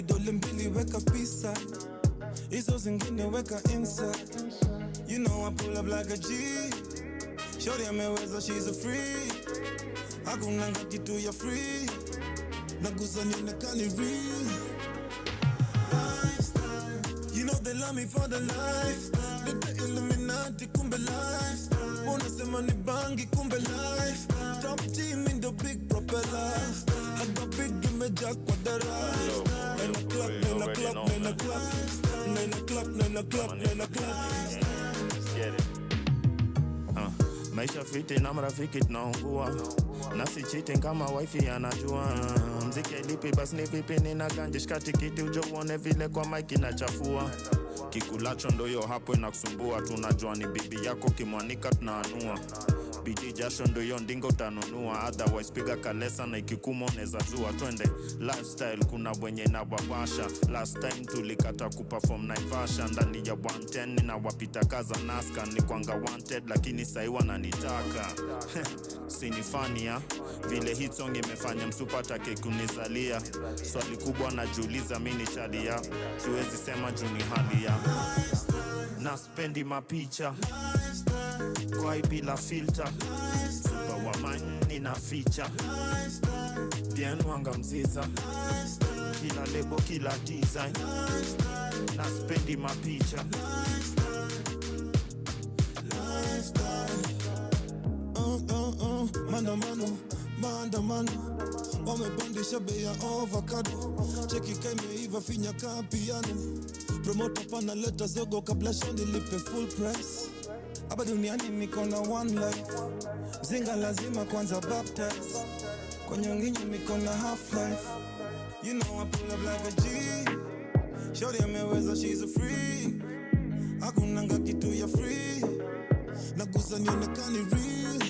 vidole mbili weka pisa, hizo zingine weka inside. You know I pull up like a G. Shorty ameweza, she's a free. Hakuna kitu ya free. Nagusa nionekane real. You know they love me for the life. Nita Illuminati kumbe life. Unasema ni bangi kumbe life. Top team in the big propeller. I got big image kwa dara. Nine o'clock, 9 o'clock, 9 o'clock. 9 o'clock, 9 o'clock, 9 o'clock. Maisha fiti na marafiki tunaungua. Nasi cheating kama wifi anajua. Mziki lipi basi ni vipi nina ganja shikati kitu ujo uone vile kwa mic inachafua. Kikulacho ndo yo hapo inakusumbua. Tunajua ni bibi yako kimwanika tunaanua. Bidi jasho ndo yo ndingo utanunua. Otherwise piga kalesa na ikikumo neza zua. Twende lifestyle kuna wenye na wawasha. Last time tulikata kuperform Naivasha. Ndani ya 110 na wapita kaza naska. Ni kwanga wanted lakini saiwa na nitaka. Sinifania vile hit song imefanya msupata kekunizalia. Swali kubwa na juuliza mini shadia. Siwezi sema juni hali ya na spendi mapicha kwa bila filter. Super wamani na feature. Bien wanga mziza. Kila lebo kila design. Na spendi mapicha. Maandamano wamepandisha bei ya avocado. Cheki kaimeiva finya ka piano. Promoter pana leta zogo kabla shondi lipe full price. Hapa duniani niko na one life. Zinga lazima kwanza baptize. Kwa nyonginyo niko na half life. You know I pull up like a G. Shorty ameweza, she's a free. Hakuna kitu ya free. Nagusa nionekane real.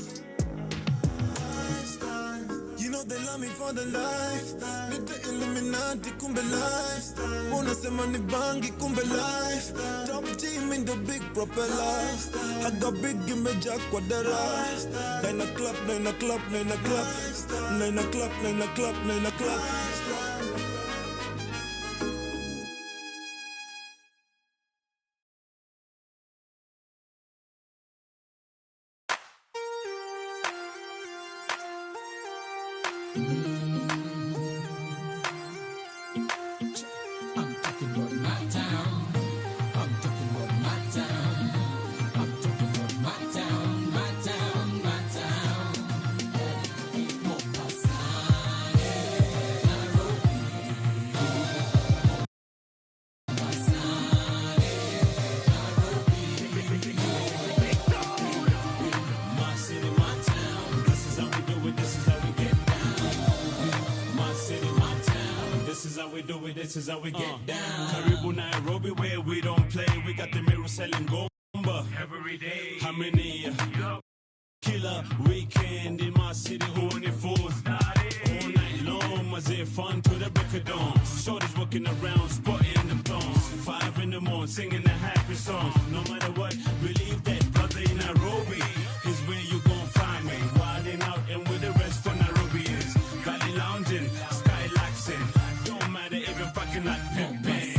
You know they love me for the life. Nita Illuminati kumbe life. Unasema ni bangi kumbe life. Top team in the big propeller. I got big image kwa dara. 9 o'clock, 9 o'clock, 9 o'clock. 9 o'clock, 9 o'clock, 9 o'clock. This is how we get down. Karibu Nairobi where we don't play. We got the mirror selling gomba every day. How many killer weekend in my city? Who on it for? All night long, was it fun to the break of dawn? Shorties walking around, spotting the bones. 5 in the morning, singing a happy song. No matter what, believe that brother in Nairobi is where you gon' find me. Wilding out and with the rest of Nairobians. Valley lounging, skylaxing. Fucking like pimpin'.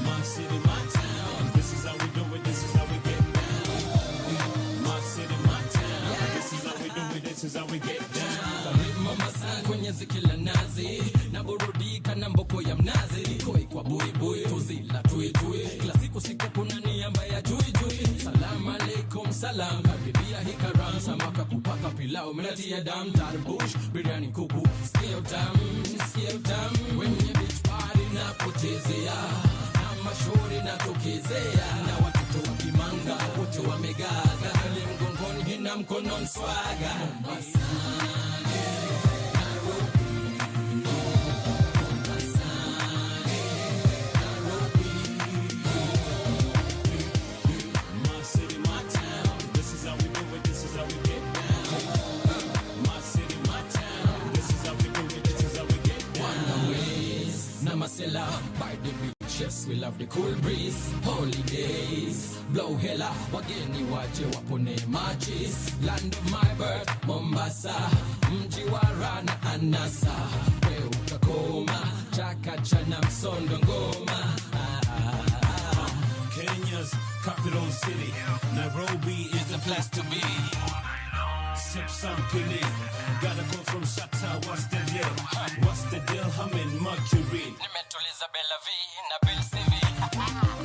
My city, my town. This is how we do it. This is how we get down. My city, my town. This is how we do it. This is how we get down. Karibu mama sana kwenye zikila nazi. Na burudika na mboko ya mnazi. Koi kwa bui bui. Tuzila tui tui. Kila siku kuna niamba ya jui jui. Salam alaikum salam. Karibia hikaram. Samaka kupaka pilau. Minatia dam. Tarbush. Biryani kuku. Sikia utam. Wenye beach party na potezea. Na mashori na tokezea. Na watoto wa kimanga. Wote wamegaga. Hali mgongoni hina mkonon swaga. By the beaches, we love the cool breeze. Holidays, blow hela, wageni waje wapone maji. Land of my birth, Mombasa, mji wa rana anasa. We utakoma, chakacha na msondo ngoma. Kenya's capital city, Nairobi is the place to be. Sip some pili, gotta go from Shatta, what's the deal? What's the deal? I'm in Mercury. Nimetuliza Bella V na Bill CV.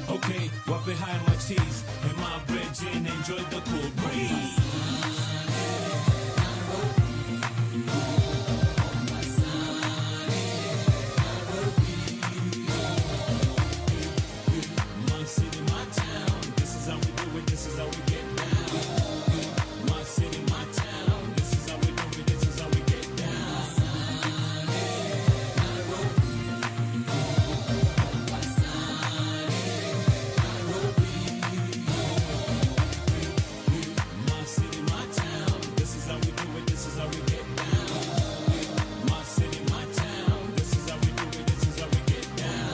Okay, what behind my cheese? And my bread gin, enjoy the cool breeze. My city, my town, this is how we do it, this is how we get down. My city, my town, this is how we do it, this is how we get down. My city, my town, this is how we do it, this is how we get down. My city, my town, this is how we do it, this is how we get down.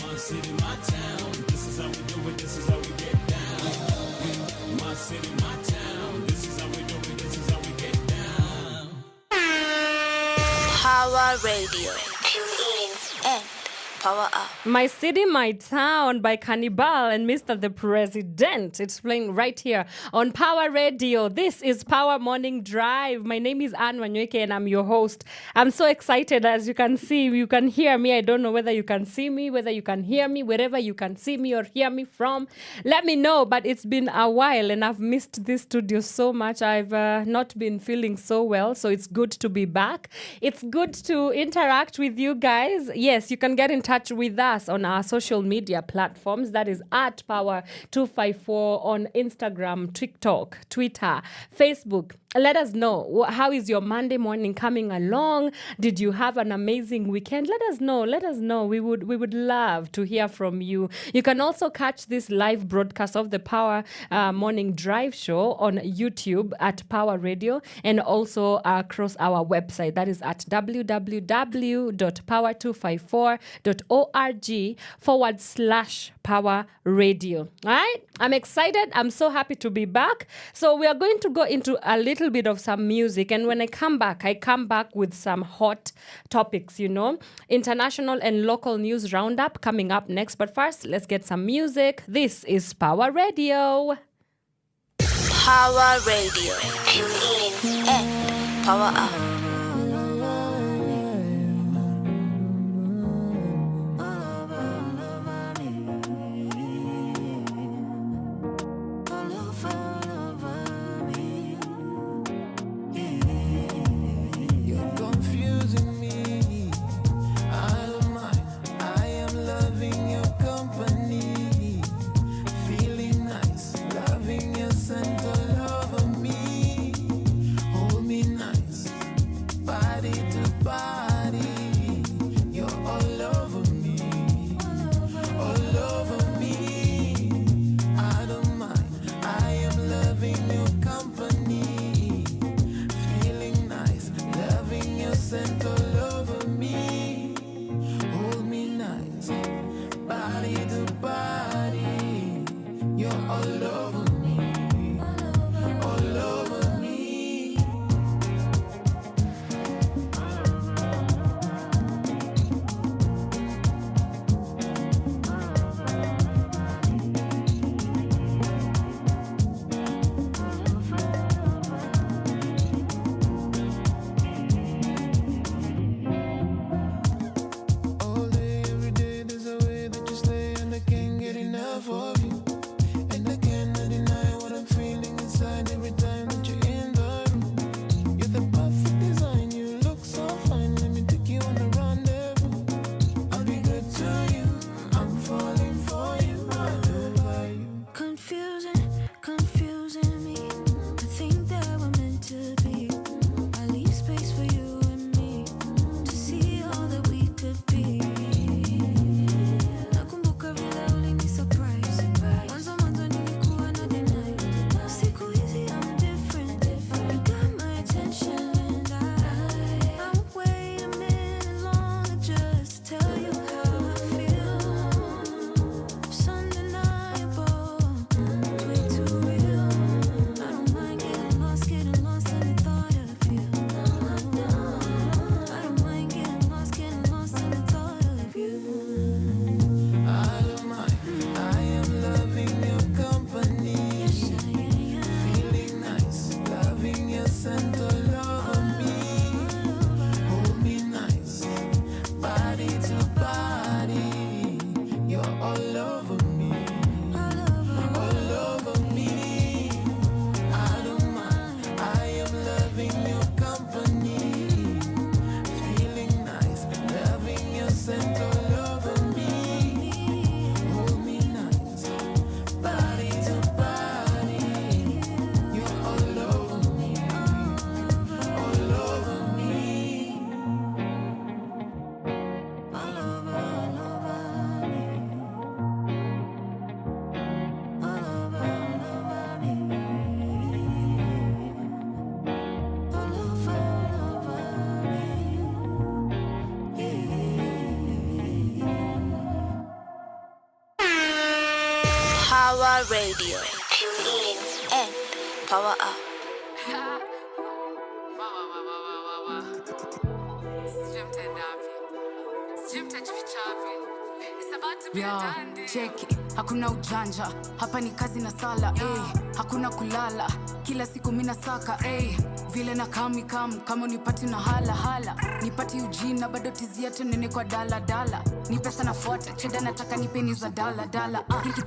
My city, my town, this is how we do it, this is how we get down. My city, my town, this is how we do it, this is how we get down. Power Radio. Tune in and power up. My City, My Town by Cannibal and Mr. the President. It's playing right here on Power Radio. This is Power Morning Drive. My name is Wanyoike and I'm your host. I'm so excited. As you can see, you can hear me. I don't know whether you can see me, whether you can hear me, wherever you can see me or hear me from. Let me know, but it's been a while and I've missed this studio so much. I've not been feeling so well, so it's good to be back. It's good to interact with you guys. Yes, you can get in touch with us on our social media platforms. That is at Power254 on Instagram, TikTok, Twitter, Facebook. Let us know, how is your Monday morning coming along? Did you have an amazing weekend? Let us know. Let us know. We would love to hear from you. You can also catch this live broadcast of the Power Morning Drive show on YouTube at Power Radio and also across our website. That is at www.power254.org/Power Radio. All right? I'm excited. I'm so happy to be back. So we are going to go into a little bit of some music. And when I come back with some hot topics, international and local news roundup coming up next. But first, let's get some music. This is Power Radio. Power Radio. Tune in and power up. scent all over me. Hold me nice, body to body. You're all over me, all over me. I don't mind, I am loving your company. Feeling nice, loving your scent all over me. Hold me nice, body to body. You're all over me, all over me. All over me. All over me. All over Power Radio. Tune in and power up. Yo, cheki, hakuna ujanja, hapa ni kazi na sala, hakuna kulala, kila siku mina saka, vile na kama nipati na hala, nipati ujina, bado tizi yetu nene kwa dala, ni pesa nafuata, cheda nataka nipeni za dala,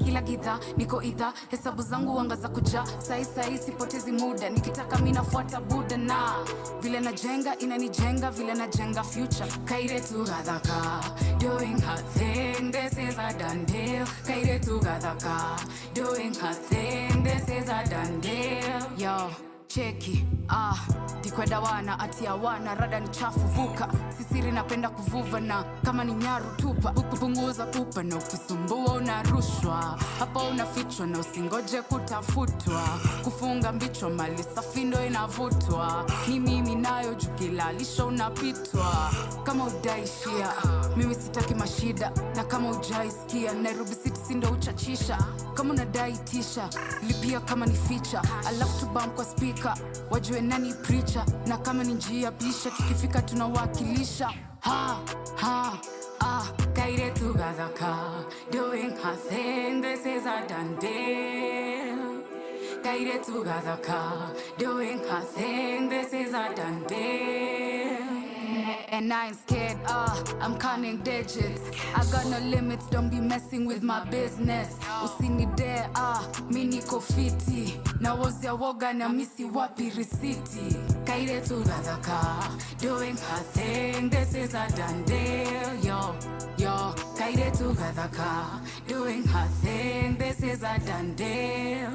kila gidha, niko idha, hesabu zangu wanga za kuja, sai sipotezi muda, nikitaka mina fuata buda na, vile na jenga, inanijenga, vile na jenga future, kaire tu gadaka, doing her thing, this is a done deal, kaire tu gadaka, doing her thing, this is a done deal, yo. Cheki, dikweda wana, atia wana, rada ni chafu vuka. Sisiri napenda kuvuva na kama ni nyaru tupa. Punguza pupa na ukisumbua unarushwa. Hapa unafichwa na usingoje kutafutwa. Kufunga mbichwa mali safi ndo inavutwa. Ni mimi nayo jukilalisha unapitwa. Kama udaishia, mimi sitaki mashida. Na kama ujaisikia, Nairobi City sindo uchachisha. Kama unadai tisha, lipia kama ni feature. I love to bump kwa speaker, wajue nani preacher. Na kama ni njia pisha, tukifika tunawakilisha. Kaire tu gadaka, doing her thing, this is a done deal. Kaire tu gadaka, doing her thing, this is a done deal. And I ain't scared, I'm counting digits. I got no limits, don't be messing with my business. Usini dare, mi niko fiti. Na wozi ya woga na misi wapi risiti. Kaire tu gadaka, doing her thing, this is a done deal. Yo, kaire tu gadaka, doing her thing, this is a done deal.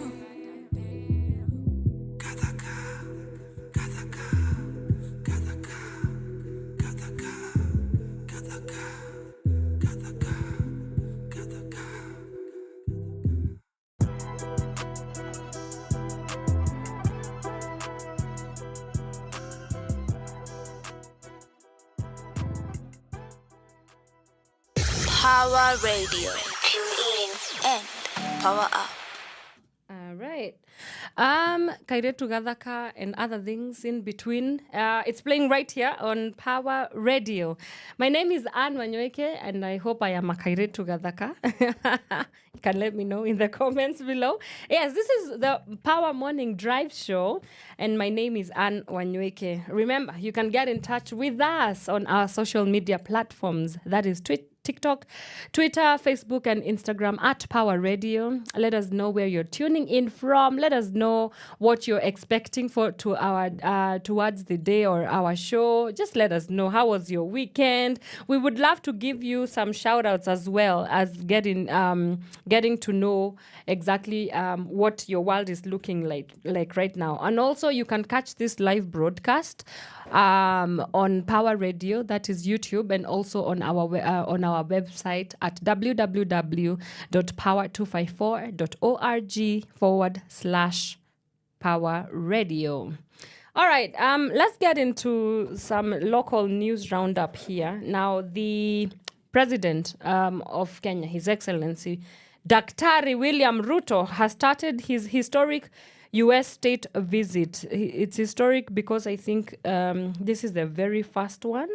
Power Radio. Tune in and power up. All right. Kairetu Gadaka and other things in between. It's playing right here on Power Radio. My name is Wanyoike, and I hope I am a Kairetu Gadaka. You can let me know in the comments below. Yes, this is the Power Morning Drive Show, and my name is Wanyoike. Remember, you can get in touch with us on our social media platforms. That is TikTok, Twitter, Facebook, and Instagram at Power Radio. Let us know where you're tuning in from. Let us know what you're expecting towards the day or our show. Just let us know, how was your weekend. We would love to give you some shout outs as well as getting to know exactly what your world is looking like right now. And also you can catch this live broadcast on Power Radio, that is YouTube, and also on our website at www.power254.org/Power Radio. All right, let's get into some local news roundup here. Now, the President of Kenya, His Excellency, Daktari William Ruto, has started his historic U.S. state visit. It's historic because I think this is the very first one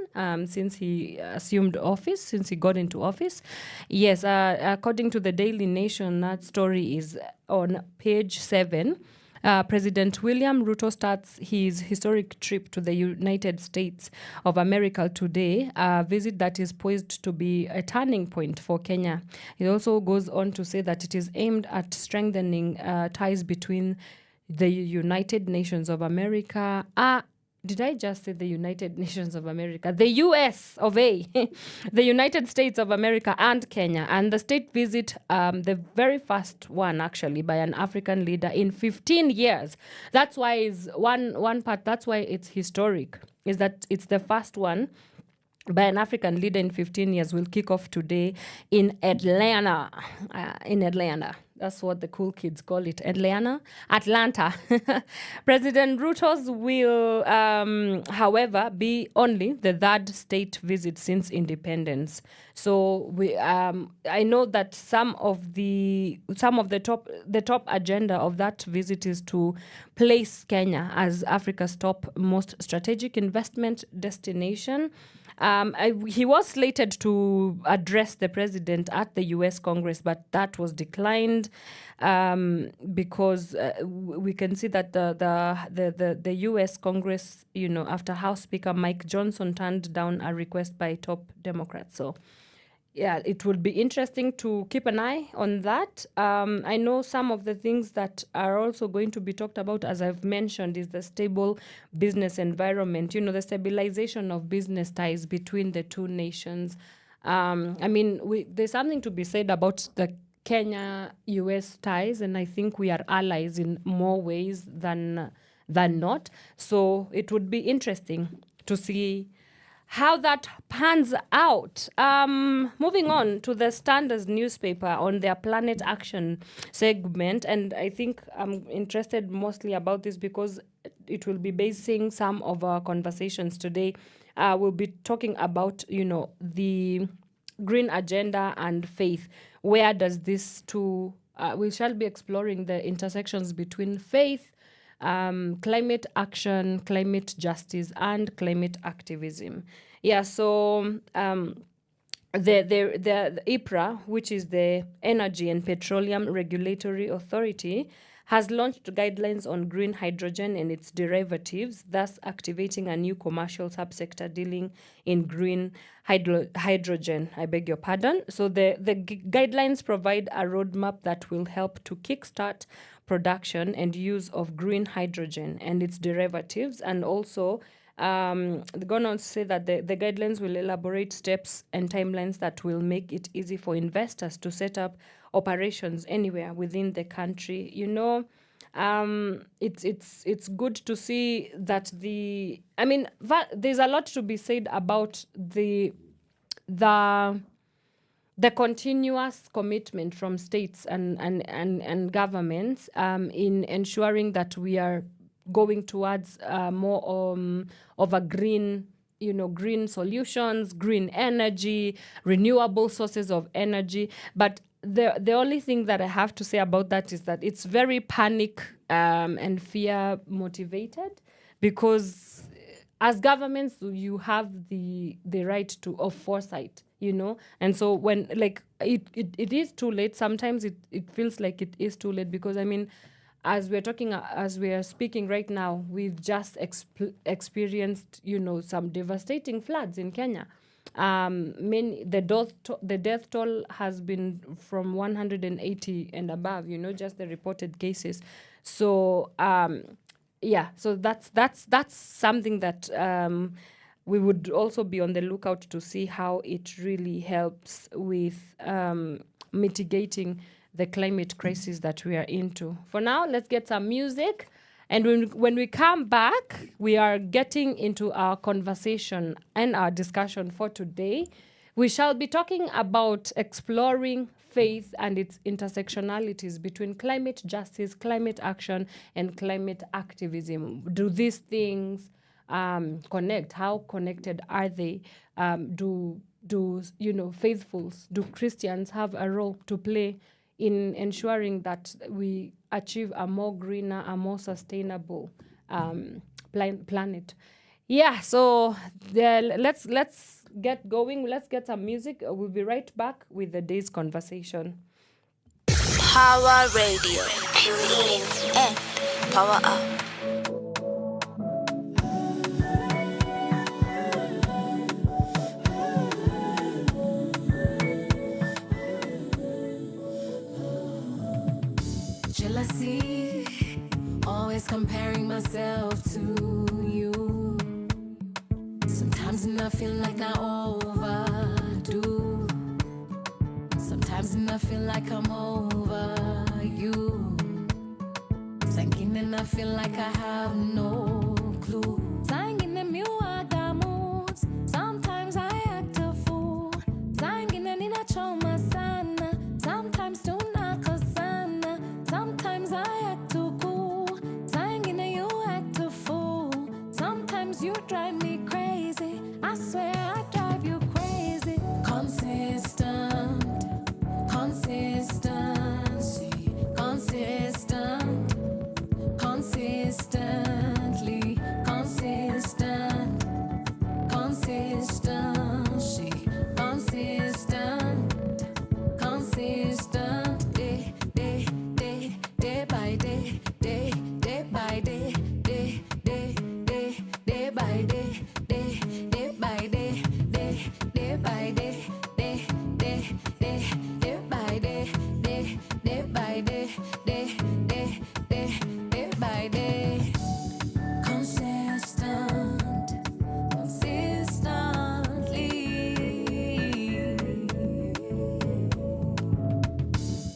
since he assumed office, since he got into office. Yes, according to the Daily Nation, that story is on page 7. President William Ruto starts his historic trip to the United States of America today, a visit that is poised to be a turning point for Kenya. It also goes on to say that it is aimed at strengthening ties between the United Nations of America. Did I just say the United Nations of America? The US of A, the United States of America and Kenya. And the state visit, the very first one actually by an African leader in 15 years. That's why is one part, that's why it's historic, is that it's the first one by an African leader in 15 years. Will kick off today in Atlanta. That's what the cool kids call it. Atlanta. President Ruto's will, however, be only the third state visit since independence. So I know that some of the top agenda of that visit is to place Kenya as Africa's top most strategic investment destination. He was slated to address the president at the U.S. Congress, but that was declined because we can see that the U.S. Congress, after House Speaker Mike Johnson turned down a request by top Democrats. So, yeah, it would be interesting to keep an eye on that. I know some of the things that are also going to be talked about, as I've mentioned, is the stable business environment, the stabilization of business ties between the two nations. There's something to be said about the Kenya-US ties, and I think we are allies in more ways than not. So it would be interesting to see how that pans out. Moving on to the Standards newspaper on their Planet Action segment, and I think I'm interested mostly about this because it will be basing some of our conversations today. We'll be talking about, the green agenda and faith. Where does this two, we shall be exploring the intersections between faith, climate action, climate justice, and climate activism. Yeah, so the IPRA, which is the Energy and Petroleum Regulatory Authority, has launched guidelines on green hydrogen and its derivatives, thus activating a new commercial subsector dealing in green hydrogen. I beg your pardon. So the guidelines provide a roadmap that will help to kickstart production and use of green hydrogen and its derivatives, and also they're going to say that the guidelines will elaborate steps and timelines that will make it easy for investors to set up operations anywhere within the country. It's good to see that there's a lot to be said about the continuous commitment from states and governments in ensuring that we are going towards more of a green, green solutions, green energy, renewable sources of energy. But the only thing that I have to say about that is that it's very panic and fear motivated, because as governments you have the right of foresight, and so when it is too late, sometimes it feels like it is too late, because as we are speaking right now, we've just experienced some devastating floods in Kenya. The death toll has been from 180 and above, just the reported cases. So so that's something that we would also be on the lookout to see how it really helps with mitigating the climate crisis that we are into. For now, let's get some music. And when we come back, we are getting into our conversation and our discussion for today. We shall be talking about exploring faith and its intersectionalities between climate justice, climate action, and climate activism. Do these things connect? How connected are they? Do faithfuls, do Christians have a role to play in ensuring that we achieve a more greener, a more sustainable planet? Yeah, so let's get going. Let's get some music. We'll be right back with the day's conversation. Power Radio. Tune in and Power up. Jealousy, always comparing myself to you. Sometimes I feel like I overdo. Sometimes I feel like I'm over you. Thinking and I feel like I have no clue. Singing the moods. Sometimes I act a fool. Singing and in a choma sana. Sometimes do not sana. Sometimes I act too cool. Singing and you act a fool. Sometimes you drive me crazy. I swear I drive you crazy. Consistent, consistency, consistent, consistently, consistent, consistency, consistent, consistent, day, day, day, day by day, day, day by day, day, day, day, day by day, day, day by day, day, day by day, day, day, day, day by day, day, day by day, day, day, day, day by day. Consistent, consistently.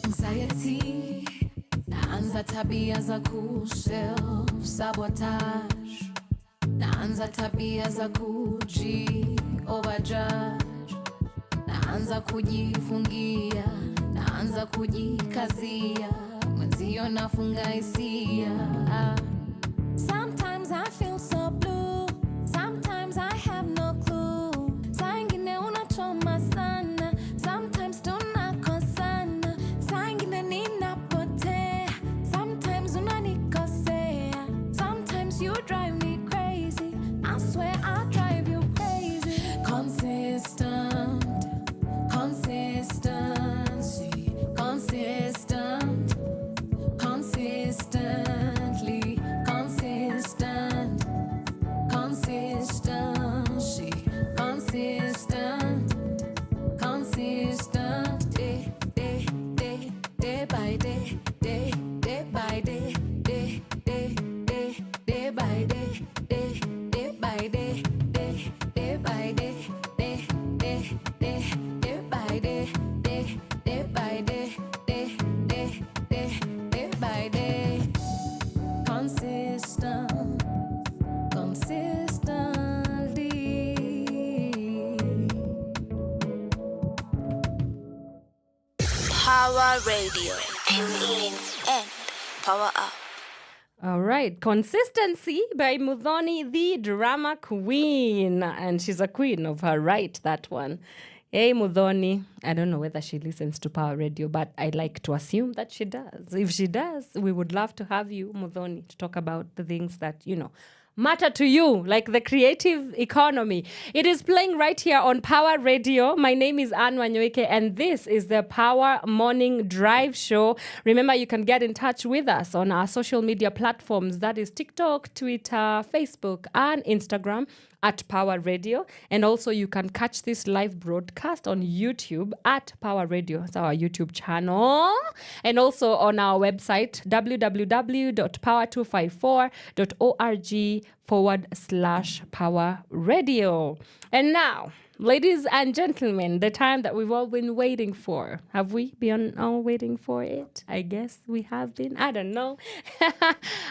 Anxiety, naanza tabia za self-sabotage. Naanza tabia za overjudge. Naanza kujifungia, naanza kujikazia. Mwenzio nafunga hisia. Sometimes I feel so blue. Sometimes I have no clue. Saa ingine unachoma sana. Sometimes tunakosana. Saa ingine ninapotea. Sometimes unanikosea. Sometimes you drive me crazy. I swear I drive you crazy. Consistent, consistency, consistent, consistently, consistent, consistency, consistent, consistent, day, day, day, day by day, day, day by day, day, day, day, day by day, day, day by day, day, day by day, day, day, day, day by day, day, day by day, day, day, day, day by day. Consistent, consistently. Power Radio. Tune in and power up. All right. Consistency by Muthoni, the drama queen. And she's a queen of her right, that one. Hey, Muthoni. I don't know whether she listens to Power Radio, but I like to assume that she does. If she does, we would love to have you, Muthoni, to talk about the things that, matter to you, like the creative economy. It is playing right here on Power Radio. My name is Wanyoike, and this is the Power Morning Drive Show. Remember, you can get in touch with us on our social media platforms. That is TikTok, Twitter, Facebook, and Instagram at Power Radio. And also you can catch this live broadcast on YouTube at Power Radio. It's our YouTube channel. And also on our website, www.power254.org/Power Radio. And now, ladies and gentlemen, the time that we've all been waiting for. Have we been all waiting for it? I guess we have been. I don't know.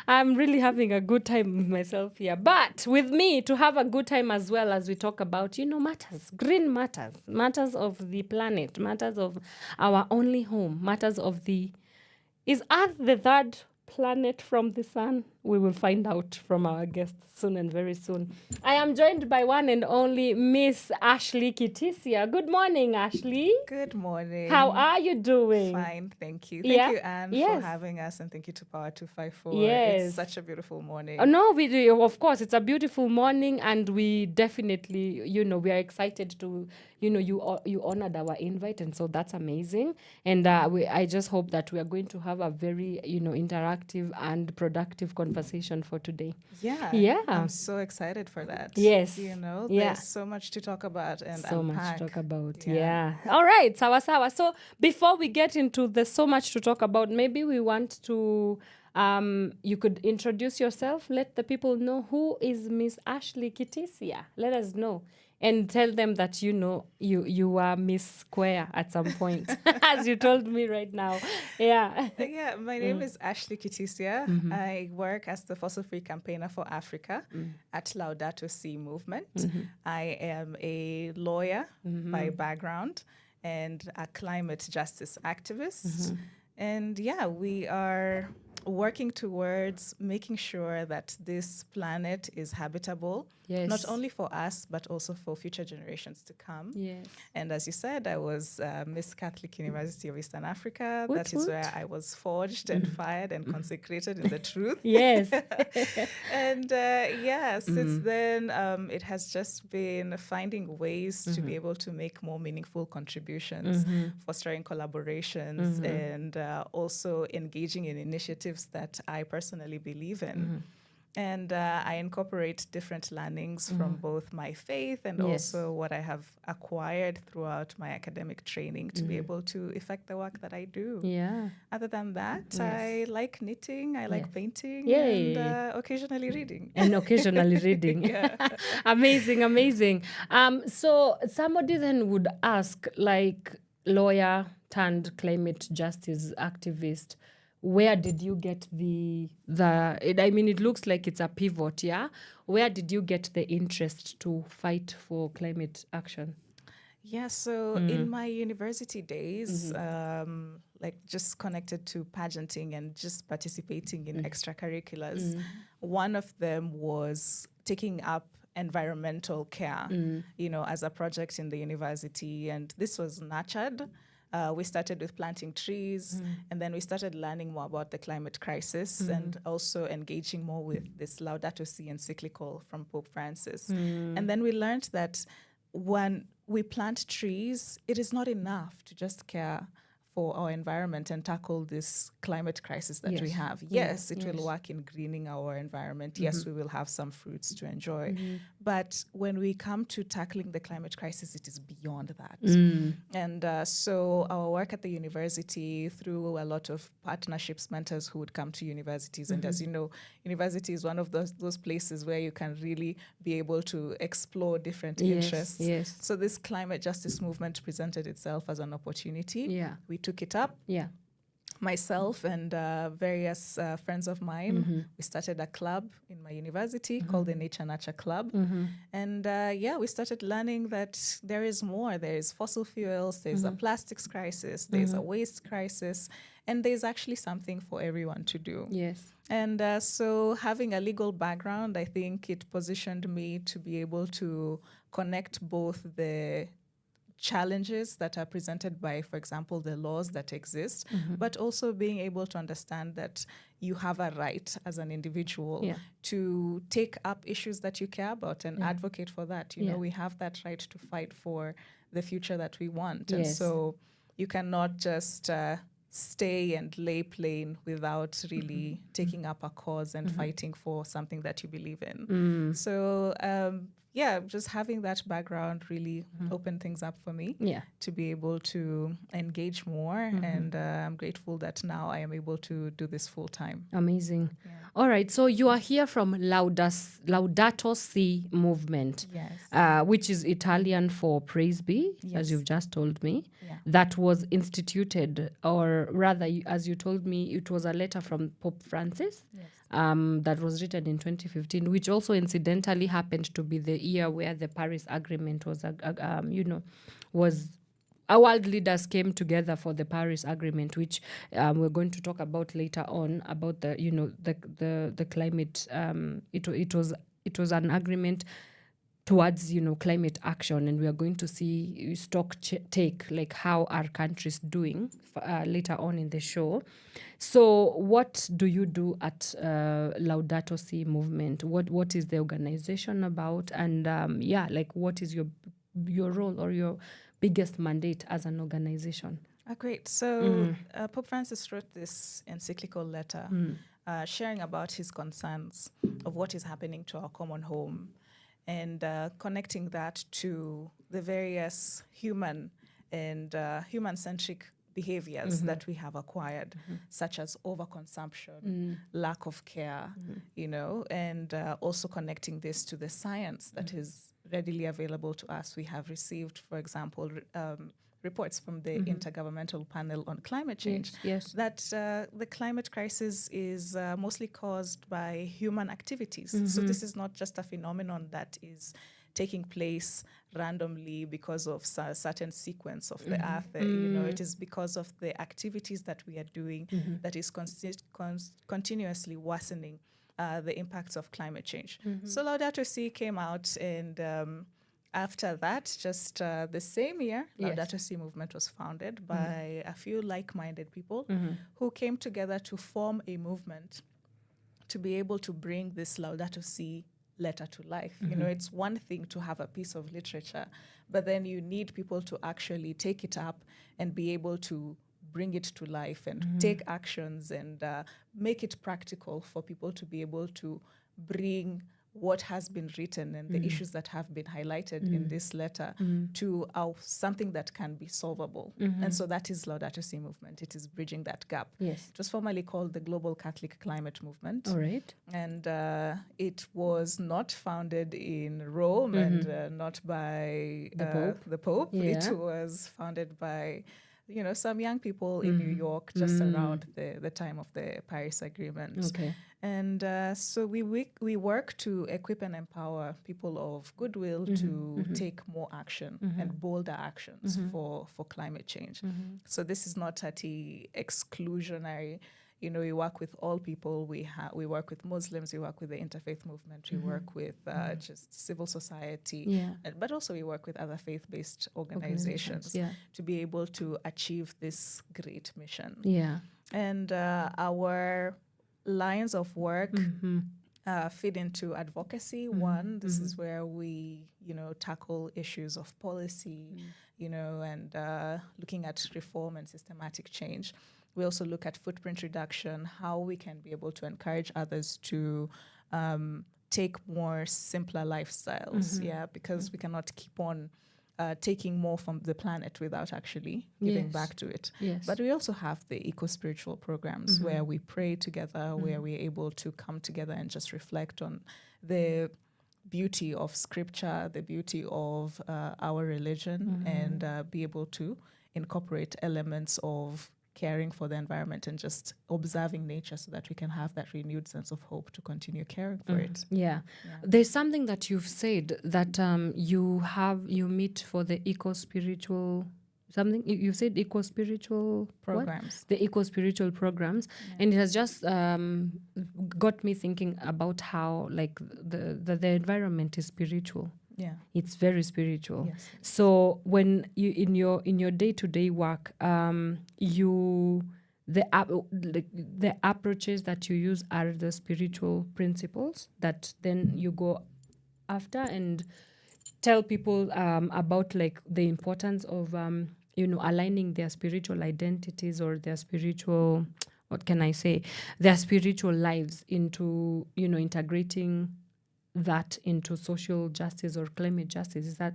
I'm really having a good time with myself here. But with me to have a good time as well as we talk about, matters, green matters, matters of the planet, matters of our only home, matters of is Earth the third planet from the sun? We will find out from our guest soon and very soon. I am joined by one and only Miss Ashley Kitisya. Good morning, Ashley. Good morning. How are you doing? Fine, thank you. Yeah? Thank you, Anne, Yes. for having us, and thank you to Power 254. Yes. It's such a beautiful morning. No, we do. Of course, it's a beautiful morning, and we definitely, we are excited to, you honored our invite, and so that's amazing. And I just hope that we are going to have a very, interactive and productive conversation for today. Yeah. I'm so excited for that. Yes. There's so much to talk about and so unpack. much to talk about. Yeah. All right, sawa. So before we get into the so much to talk about, maybe we want to you could introduce yourself, let the people know who is Miss Ashley Kitisya. Let us know. And tell them that you are Miss Square at some point, as you told me right now. Yeah. Yeah, my name is Ashley Kitisya. I work as the fossil-free campaigner for Africa at Laudato Si movement. I am a lawyer by background and a climate justice activist. And yeah, we are working towards making sure that this planet is habitable, not only for us, but also for future generations to come. Yes. And as you said, I was Miss Catholic University of Eastern Africa. Woot, That is where I was forged and fired and consecrated in the truth. Yes. And since then, it has just been finding ways to be able to make more meaningful contributions, fostering collaborations, and also engaging in initiatives that I personally believe in. And I incorporate different learnings from both my faith and also what I have acquired throughout my academic training to be able to effect the work that I do. Yeah. Other than that, I like knitting, I like painting, Yay. and occasionally reading. And occasionally reading. Amazing. So somebody then would ask, like, lawyer turned climate justice activist, where did you get it looks like it's a pivot, yeah? Where did you get the interest to fight for climate action? Yeah, so in my university days, just connected to pageanting and just participating in extracurriculars, one of them was taking up environmental care, as a project in the university. And this was nurtured. We started with planting trees, and then we started learning more about the climate crisis and also engaging more with this Laudato Si encyclical from Pope Francis. And then we learned that when we plant trees, it is not enough to just care for our environment and tackle this climate crisis that we have. Yes, it will work in greening our environment. Yes, we will have some fruits to enjoy. But when we come to tackling the climate crisis, it is beyond that. And so our work at the university, through a lot of partnerships, mentors who would come to universities. And as you know, university is one of those places where you can really be able to explore different interests. Yes. So this climate justice movement presented itself as an opportunity. Yeah. We took it up. Yeah. Myself and various friends of mine, we started a club in my university called the Nature Nurture Club. And we started learning that there is more. There is fossil fuels, there's a plastics crisis, there's a waste crisis, and there's actually something for everyone to do. Yes. And so having a legal background, I think it positioned me to be able to connect both the challenges that are presented by, for example, the laws that exist, but also being able to understand that you have a right as an individual to take up issues that you care about and advocate for that. You know, we have that right to fight for the future that we want. And so you cannot just stay and lay plain without really taking up a cause and fighting for something that you believe in. So just having that background really opened things up for me to be able to engage more. And I'm grateful that now I am able to do this full time. Amazing. Yeah. All right. So you are here from Laudato Si movement, which is Italian for praise be, as you've just told me. Yeah. That was instituted, or rather, as you told me, it was a letter from Pope Francis. Yes. That was written in 2015, which also incidentally happened to be the year where the Paris Agreement was our world leaders came together for the Paris Agreement, which we're going to talk about later on, about the the climate. It was an agreement towards climate action, and we are going to see take like how our country's doing later on in the show. So what do you do at Laudato Si movement? What is the organization about, and like what is your role or your biggest mandate as an organization? Great. So Pope Francis wrote this encyclical letter sharing about his concerns of what is happening to our common home, and connecting that to the various human and human-centric behaviors that we have acquired, such as overconsumption, lack of care, and also connecting this to the science that is readily available to us. We have received, for example, reports from the Intergovernmental Panel on Climate Change that the climate crisis is mostly caused by human activities. So this is not just a phenomenon that is taking place randomly because of a certain sequence of the earth. It is because of the activities that we are doing that is continuously worsening the impacts of climate change. So Laudato Si came out, and after that, just the same year, Laudato Si movement was founded by a few like-minded people who came together to form a movement to be able to bring this Laudato Si letter to life. It's one thing to have a piece of literature, but then you need people to actually take it up and be able to bring it to life and take actions and make it practical for people to be able to bring what has been written and the issues that have been highlighted in this letter to something that can be solvable. And so that is Laudato Si movement. It is bridging that gap. Yes. It was formerly called the Global Catholic Climate Movement. All right. And it was not founded in Rome and not by the Pope. Yeah. It was founded by some young people in New York just around the time of the Paris Agreement. Okay. And so we work to equip and empower people of goodwill to take more action and bolder actions for climate change. So this is not exclusionary. We work with all people. We work with Muslims. We work with the interfaith movement. We work with just civil society, but also we work with other faith-based organizations to be able to achieve this great mission. Yeah. And our lines of work feed into advocacy. One, this is where we, tackle issues of policy, and looking at reform and systematic change. We also look at footprint reduction, how we can be able to encourage others to take more simpler lifestyles, because we cannot keep on taking more from the planet without actually giving back to it. Yes. But we also have the eco-spiritual programs where we pray together, where we're able to come together and just reflect on the beauty of scripture, the beauty of our religion, and be able to incorporate elements of caring for the environment and just observing nature so that we can have that renewed sense of hope to continue caring for it. Yeah. There's something that you've said that you meet for the eco-spiritual something. You said eco-spiritual programs. The eco-spiritual programs. And it has just got me thinking about how like the environment is spiritual. Yeah, it's very spiritual. Yes. So when you in your day-to-day work, the approaches that you use are the spiritual principles that then you go after and tell people about like the importance of aligning their spiritual identities or their spiritual, what can I say, their spiritual lives into integrating that into social justice or climate justice. Is that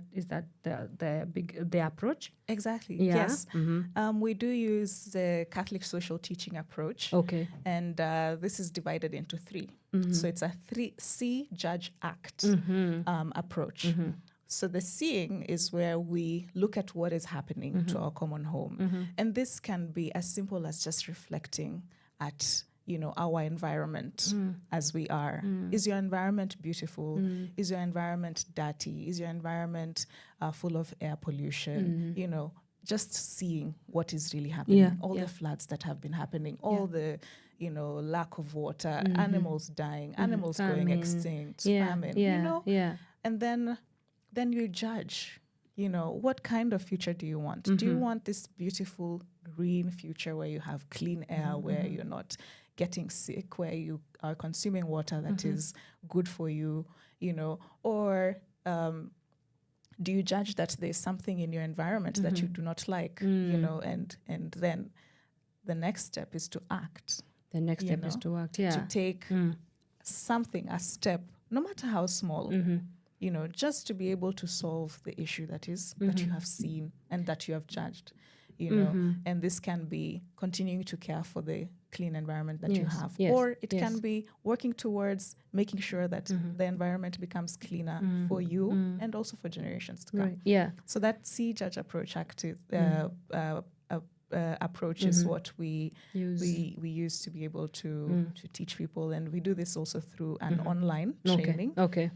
the approach? Exactly. Yeah. Yes. We do use the Catholic social teaching approach. Okay. And this is divided into three. So it's a see, judge, act approach. So the seeing is where we look at what is happening to our common home. And this can be as simple as just reflecting at our environment as we are. Is your environment beautiful? Is your environment dirty? Is your environment full of air pollution? just seeing what is really happening, Yeah, all yeah. the floods that have been happening, all the, lack of water, animals dying, animals going Famine. extinct, Yeah, famine, yeah, yeah. and then you judge, what kind of future do you want? Do you want this beautiful green future where you have clean air, where you're not getting sick, where you are consuming water that is good for you, or do you judge that there's something in your environment that you do not like, and then the next step is to act. The next step is to act, yeah. To take something, a step, no matter how small, just to be able to solve the issue that you have seen and that you have judged, and this can be continuing to care for the clean environment that you have, or it can be working towards making sure that the environment becomes cleaner for you and also for generations to come. Right. Yeah. So that see, judge, approach, approach is what we use to be able to teach people, and we do this also through an online training. Okay.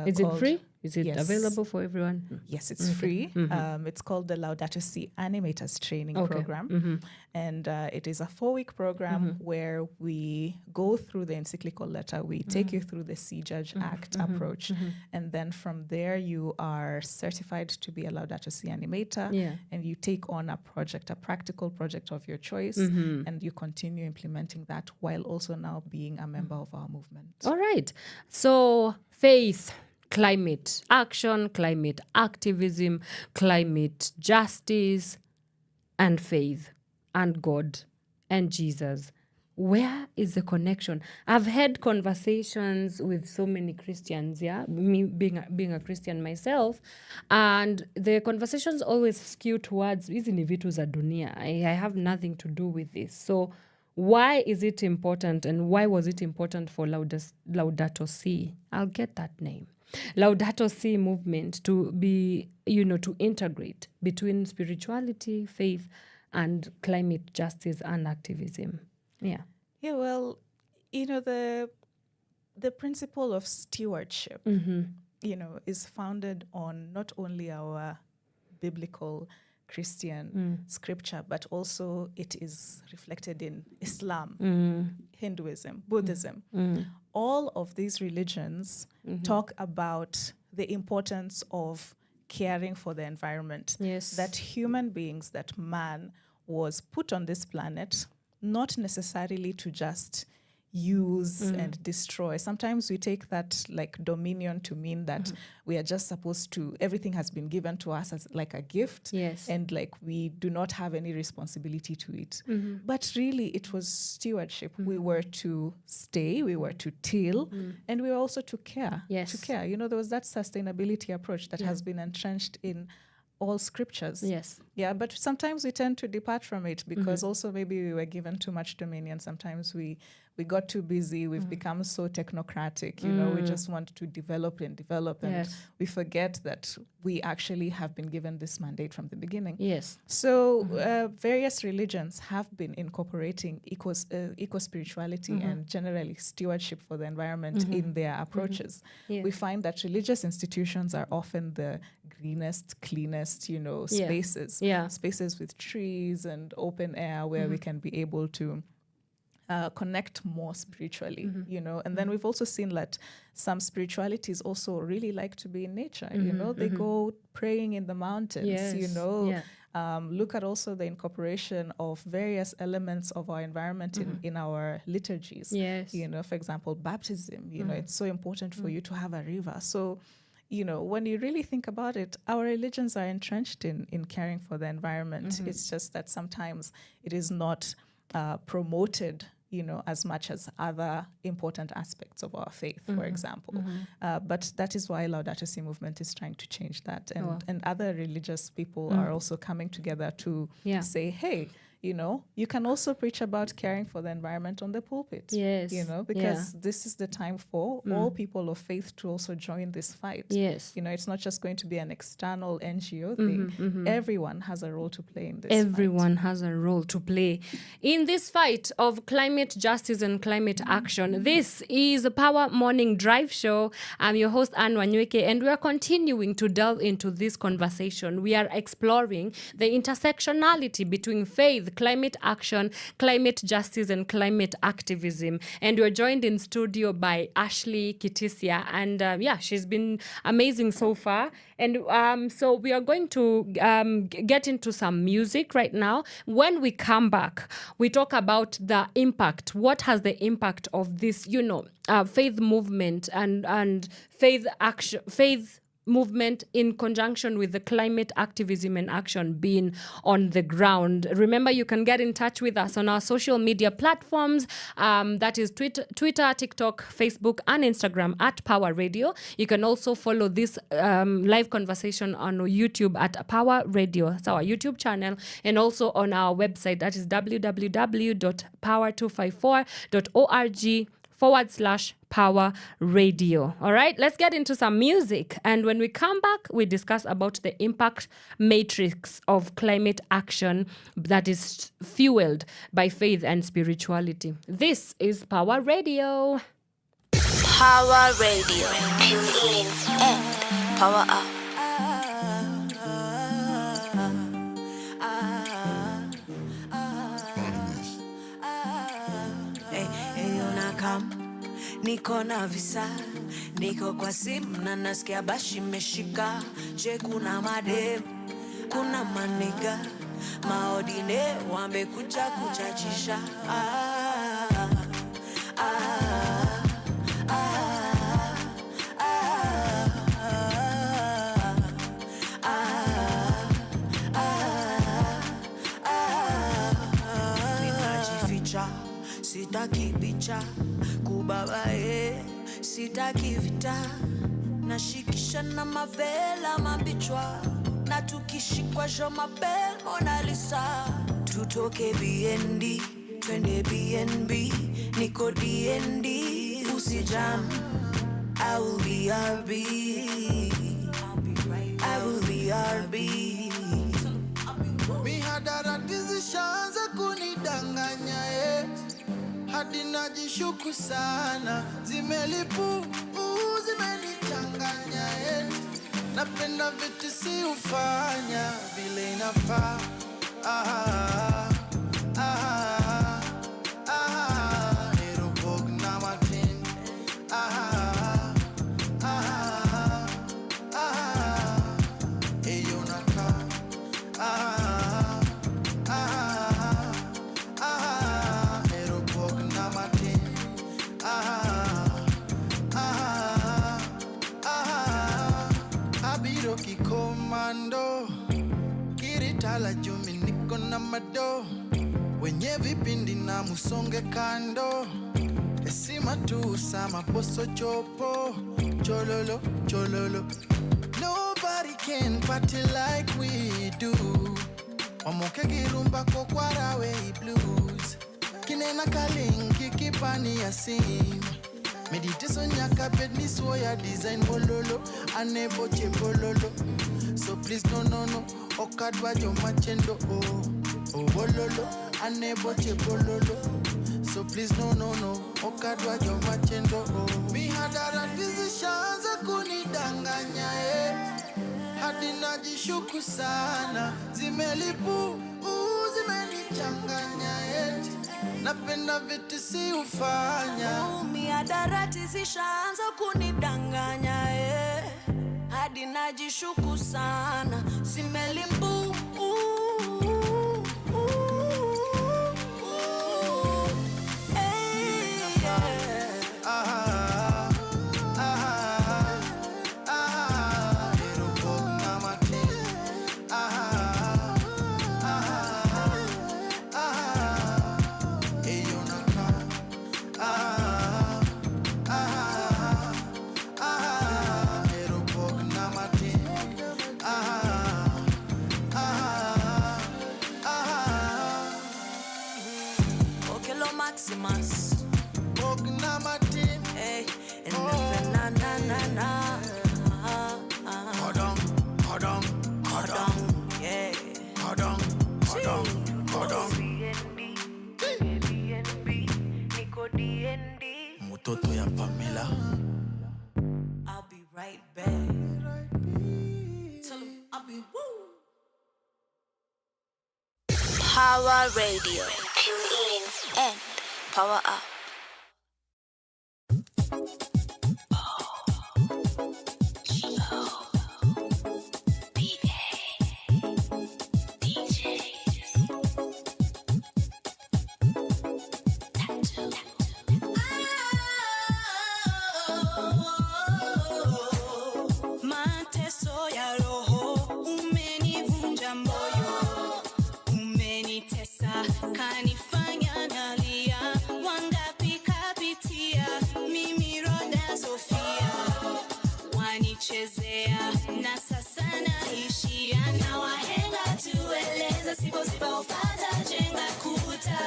Is it free? Is it Yes. available for everyone? Yes, it's free. It's called the Laudato Si Animators Training Program. And it is a 4-week program where we go through the encyclical letter. We take you through the See, Judge, Act approach. And then from there, you are certified to be a Laudato Si animator. Yeah. And you take on a project, a practical project of your choice. And you continue implementing that while also now being a member of our movement. All right. So faith, climate action, climate activism, climate justice, and faith, and God, and Jesus. Where is the connection? I've had conversations with so many Christians, me being a Christian myself, and the conversations always skew towards hizi ni vitu za dunia. I have nothing to do with this. So why is it important, and why was it important for Laudato Si? I'll get that name. Laudato Si movement to be, to integrate between spirituality, faith, and climate justice and activism. Yeah. Yeah, well, the principle of stewardship, is founded on not only our biblical Christian scripture, but also it is reflected in Islam, Hinduism, Buddhism. All of these religions talk about the importance of caring for the environment. Yes. That human beings, that man was put on this planet, not necessarily to just use and destroy. Sometimes we take that like dominion to mean that we are just supposed to, everything has been given to us as like a gift. Yes. And like we do not have any responsibility to it. But really it was stewardship. We were to stay, we were to till, and we were also to care. Yes. To care. There was that sustainability approach that has been entrenched in all scriptures. Yes. Yeah, but sometimes we tend to depart from it because also maybe we were given too much dominion. Sometimes we got too busy. We've become so technocratic. We just want to develop, and Yes. we forget that we actually have been given this mandate from the beginning. Yes. So various religions have been incorporating eco-spirituality and generally stewardship for the environment in their approaches. Yeah. We find that religious institutions are often the greenest, cleanest, spaces. Yeah. Spaces with trees and open air where we can be able to connect more spiritually, and then we've also seen that some spiritualities also really like to be in nature. They go praying in the mountains. Yes. Look at also the incorporation of various elements of our environment in our liturgies. Yes. For example, baptism. It's so important for you to have a river. So when you really think about it, our religions are entrenched in caring for the environment. It's just that sometimes it is not promoted, as much as other important aspects of our faith, for example. But that is why Laudato Si movement is trying to change that. And other religious people are also coming together to say, hey, you can also preach about caring for the environment on the pulpit. Yes. Because this is the time for all people of faith to also join this fight. Yes. It's not just going to be an external NGO thing. Everyone has a role to play in this Everyone has a role to play in this fight of climate justice and climate action. This is a Power Morning Drive Show. I'm your host, Anne Wanyoike, and we are continuing to delve into this conversation. We are exploring the intersectionality between faith, climate action, climate justice, and climate activism. And we're joined in studio by Ashley Kitisya. And she's been amazing so far. And so we are going to get into some music right now. When we come back, we talk about the impact. What has the impact of this, faith movement and faith action, faith movement in conjunction with the climate activism and action being on the ground. Remember, you can get in touch with us on our social media platforms. That is Twitter, TikTok, Facebook, and Instagram at Power Radio. You can also follow this live conversation on YouTube at Power Radio. It's our YouTube channel, and also on our website, that is www.power254.org/Power Radio. All right, let's get into some music. And when we come back, we discuss about the impact matrix of climate action that is fueled by faith and spirituality. This is Power Radio. Power Radio. Tune in and power up. Niko na visa, niko kwa simu na nasikia bashi meshika. Je, kuna madem, kuna maniga, maodine wamekuja kuchachisha. Ninajificha, sitaki picha, kubabae, sitaki vita. Nashikisha na mavela mabichwa, na tukishikwa Jomapel Mona Lisa. Tutoke BND, twende BNB, niko DND. Usijam, I will be RB, I will be RB. Mihadarati zishaanza kunidanganya hadi najishuku sana, zimelipu zimenichanganya napenda vitu si ufanya vile inafaa. Erobog na matin. Eyo naka. Kikomando kiritala jumi niko na mado, wenye vipindi na musonge kando, esima tu sama boso chopo, chololo chololo. Nobody can party like we do. Wamoke girumba ko kwarawe blues, kinena kalingi kipani ya sim. Meditation yaka bedni soya design bololo, anebo che bololo. So please no, okadwa jo machendo oh bololo, anebo che bololo. So please no, okadwa jo machendo oh. Mihadara zishaanza kunidanganya hadi najishuku sana, zimelipu zimenichanganya napenda vitu si ufanya. Mihadarati zishaanza kunidanganya hadi najishuku sana, zimelimbu Power Radio. Tune in and power up. Mateso ya roho umenivunja moyo, umenitesa kanifanya nalia. Wangapi kapitia mimi Roda Sofia, wanichezea na sasa naishia na wahenga. Tueleza sipo ufata jenga kuta,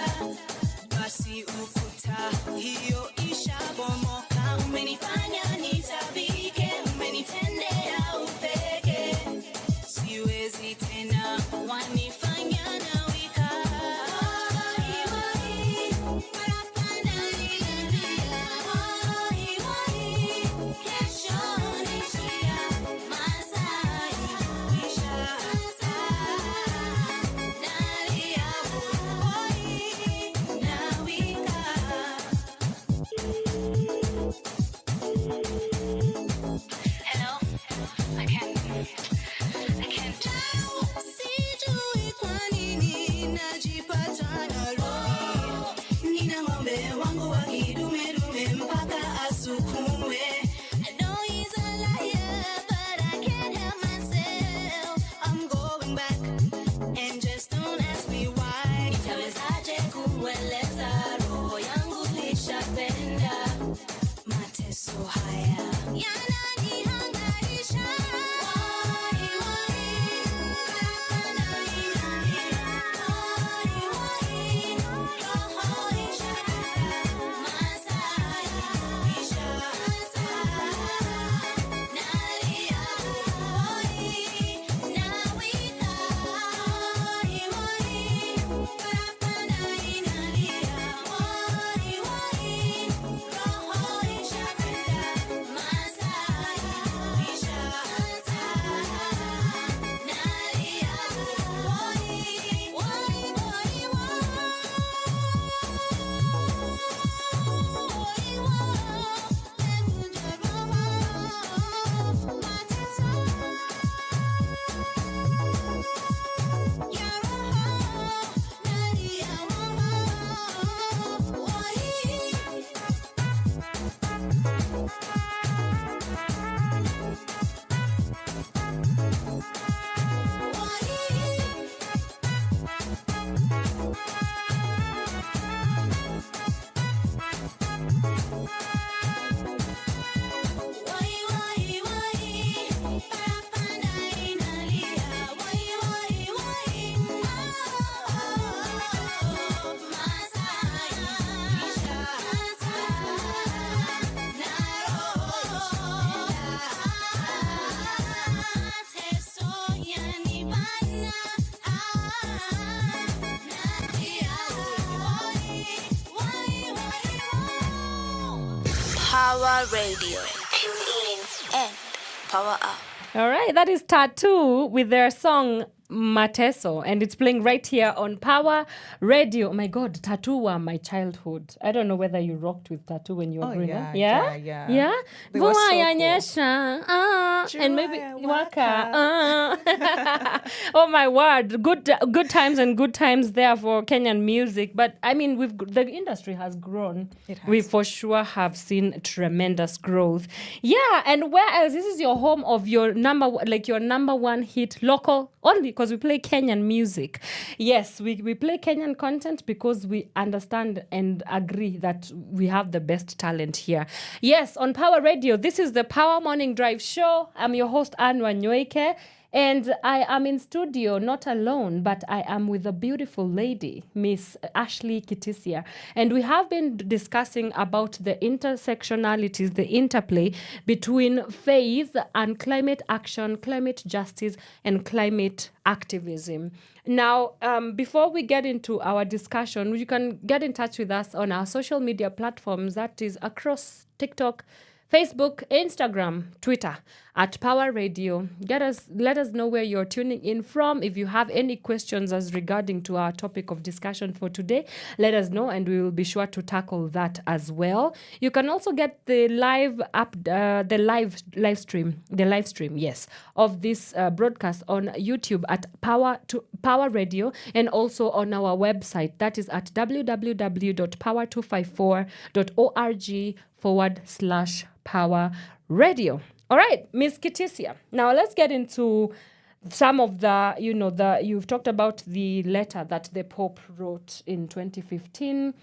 basi ukuta hiyo ishabomoka. Umenifanya nitabike, umenitendea upeke, siwezi tena, wanifanya nawika. Kesho nishia Masai kisha nalia nawika. Hello, I can't sijui kwa nini najipata narudi. Nina ng'ombe wangu wa kidume mpaka asukume. I know he's a liar, but I can't help myself. I'm going back, and just don't ask me why. Nitawezaje kueleza roho yangu lishapenda mateso haya yananihangaisha. Power Radio. Tune in and power up. All right, that is Tattoo with their song Mateso, and it's playing right here on Power Radio. Oh my God, Tattoo were my childhood. I don't know whether you rocked with Tattoo when you were growing up. Yeah. They were so Mvua cool. yanyesha, and maybe Waka. Oh my word, good times and good times there for Kenyan music. But I mean, the industry has grown. It has. We for sure have seen tremendous growth. Yeah, and where else? This is your home of your number one hit local only because we play Kenyan music. Yes, we play Kenyan content because we understand and agree that we have the best talent here. Yes, on Power Radio, this is the Power Morning Drive Show. I'm your host, Wanyoike. And I am in studio, not alone, but I am with a beautiful lady, Miss Ashley Kitisya. And we have been discussing about the intersectionalities, the interplay between faith and climate action, climate justice, and climate activism. Now, before we get into our discussion, you can get in touch with us on our social media platforms, that is across TikTok, Facebook, Instagram, Twitter at Power Radio. Let us know where you're tuning in from. If you have any questions as regarding to our topic of discussion for today, let us know and we will be sure to tackle that as well. You can also get the live stream, yes, of this broadcast on YouTube at Power Radio and also on our website. That is at www.power254.org/Power Radio. All right, Miss Kitisya. Now let's get into some of you've talked about the letter that the Pope wrote in 2015.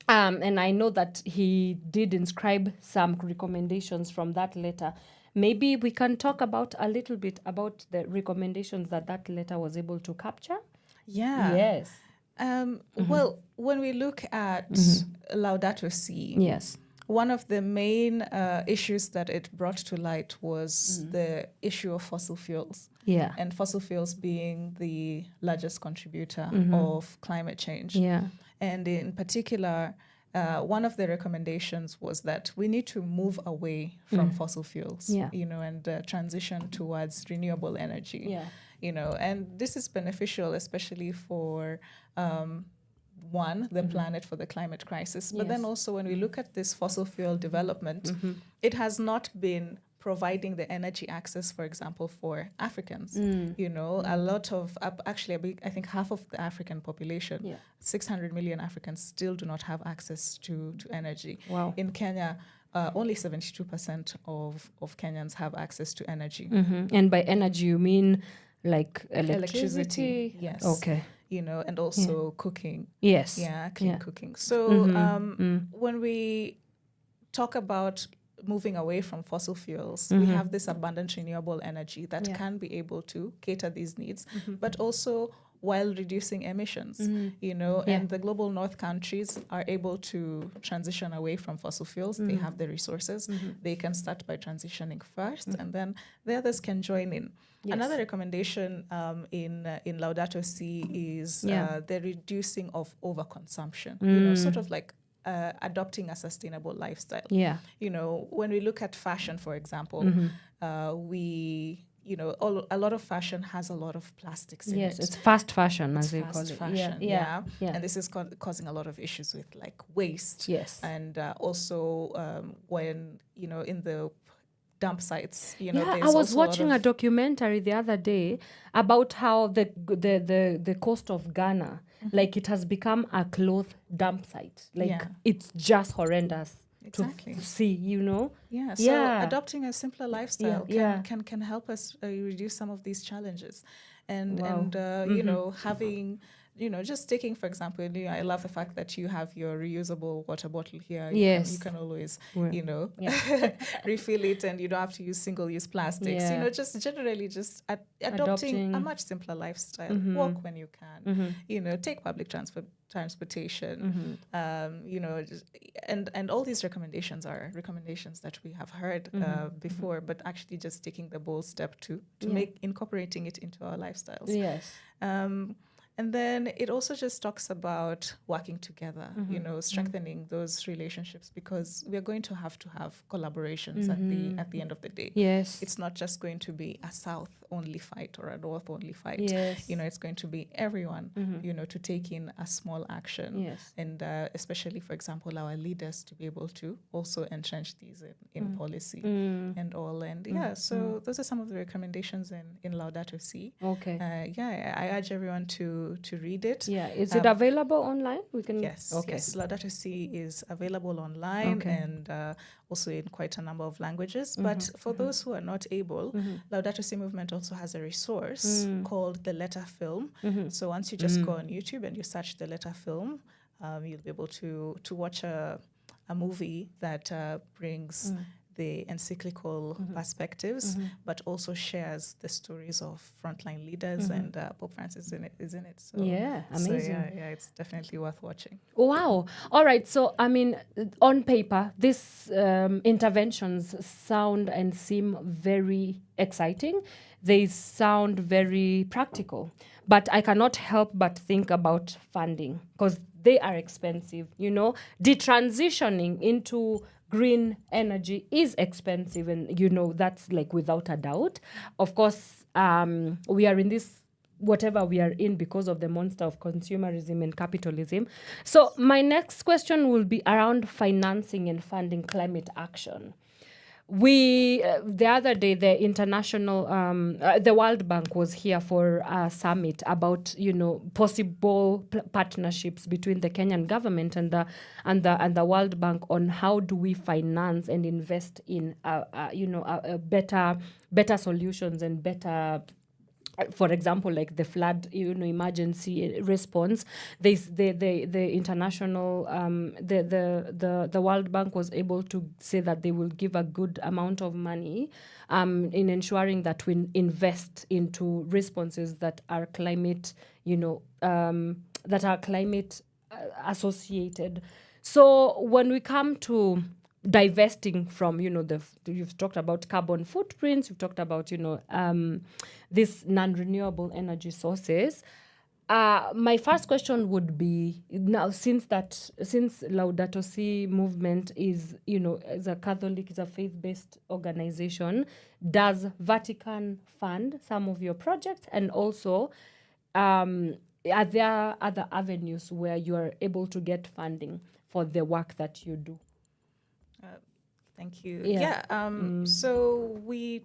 And I know that he did inscribe some recommendations from that letter. Maybe we can talk about a little bit about the recommendations that letter was able to capture. Yeah. Yes. Well, when we look at Laudato Si, yes, one of the main issues that it brought to light was the issue of fossil fuels. Yeah. And fossil fuels being the largest contributor of climate change. Yeah. And in particular, one of the recommendations was that we need to move away from fossil fuels, and transition towards renewable energy. Yeah. And this is beneficial, especially for the planet, for the climate crisis. But then also when we look at this fossil fuel development, it has not been providing the energy access, for example, for Africans. A lot of, actually, I think half of the African population, 600 million Africans, still do not have access to energy. Wow. In Kenya, only 72% of Kenyans have access to energy. And by energy, you mean like electricity? Yes. Okay. And also cooking. Yes. Yeah, clean cooking. So when we talk about moving away from fossil fuels, we have this abundant renewable energy that can be able to cater these needs, but also while reducing emissions, and the global north countries are able to transition away from fossil fuels. They have the resources. They can start by transitioning first, and then the others can join in. Yes. Another recommendation in Laudato Si is the reducing of overconsumption, sort of like adopting a sustainable lifestyle. Yeah. When we look at fashion, for example, we, a lot of fashion has a lot of plastics in it. Yes, it's fast fashion, as they call it. Fashion, yeah. And this is causing a lot of issues with like waste. Yes. And also when, in the dump sites, I was watching a documentary the other day about how the coast of Ghana, like it has become a cloth dump site. Like it's just horrendous to see, Yeah. So adopting a simpler lifestyle can help us reduce some of these challenges, and having. Just taking, for example, I love the fact that you have your reusable water bottle here. Yes. You can always, refill it, and you don't have to use single-use plastics. Yeah. Just generally adopting a much simpler lifestyle. Walk when you can. Take public transportation. And all these recommendations are recommendations that we have heard before, but actually just taking the bold step to make incorporating it into our lifestyles. Yes. And then it also just talks about working together, strengthening those relationships, because we are going to have collaborations at the end of the day. Yes. It's not just going to be a South-only fight or a North-only fight. Yes. It's going to be everyone, to take in a small action. Yes. And especially, for example, our leaders to be able to also entrench these in policy and all. And so those are some of the recommendations in Laudato Si. Okay. I urge everyone to read it. Yeah. Is it available online? We can. Yes. Okay. Yes. Laudato Si is available online and also in quite a number of languages. But for those who are not able, Laudato Si movement also has a resource called the Letter Film. So once you just go on YouTube and you search the Letter Film, you'll be able to watch a movie that brings the encyclical perspectives, but also shares the stories of frontline leaders, and Pope Francis is in it. So, amazing. So it's definitely worth watching. Wow. All right. So, I mean, on paper, these interventions sound and seem very exciting. They sound very practical. But I cannot help but think about funding, because they are expensive. Detransitioning into green energy is expensive, and that's like without a doubt. Of course, we are in this whatever we are in because of the monster of consumerism and capitalism. So my next question will be around financing and funding climate action. We the other day, the World Bank was here for a summit about possible partnerships between the Kenyan government and the World Bank on how do we finance and invest in better solutions and better. For example, like the flood, emergency response. The international, the World Bank was able to say that they will give a good amount of money in ensuring that we invest into responses that are climate, associated. So when we come to divesting from you've talked about carbon footprints, you've talked about these non-renewable energy sources. My first question would be, now since Laudato Si movement is is a Catholic, is a faith-based organization, does Vatican fund some of your projects? And also are there other avenues where you are able to get funding for the work that you do? Thank you. Yeah. So we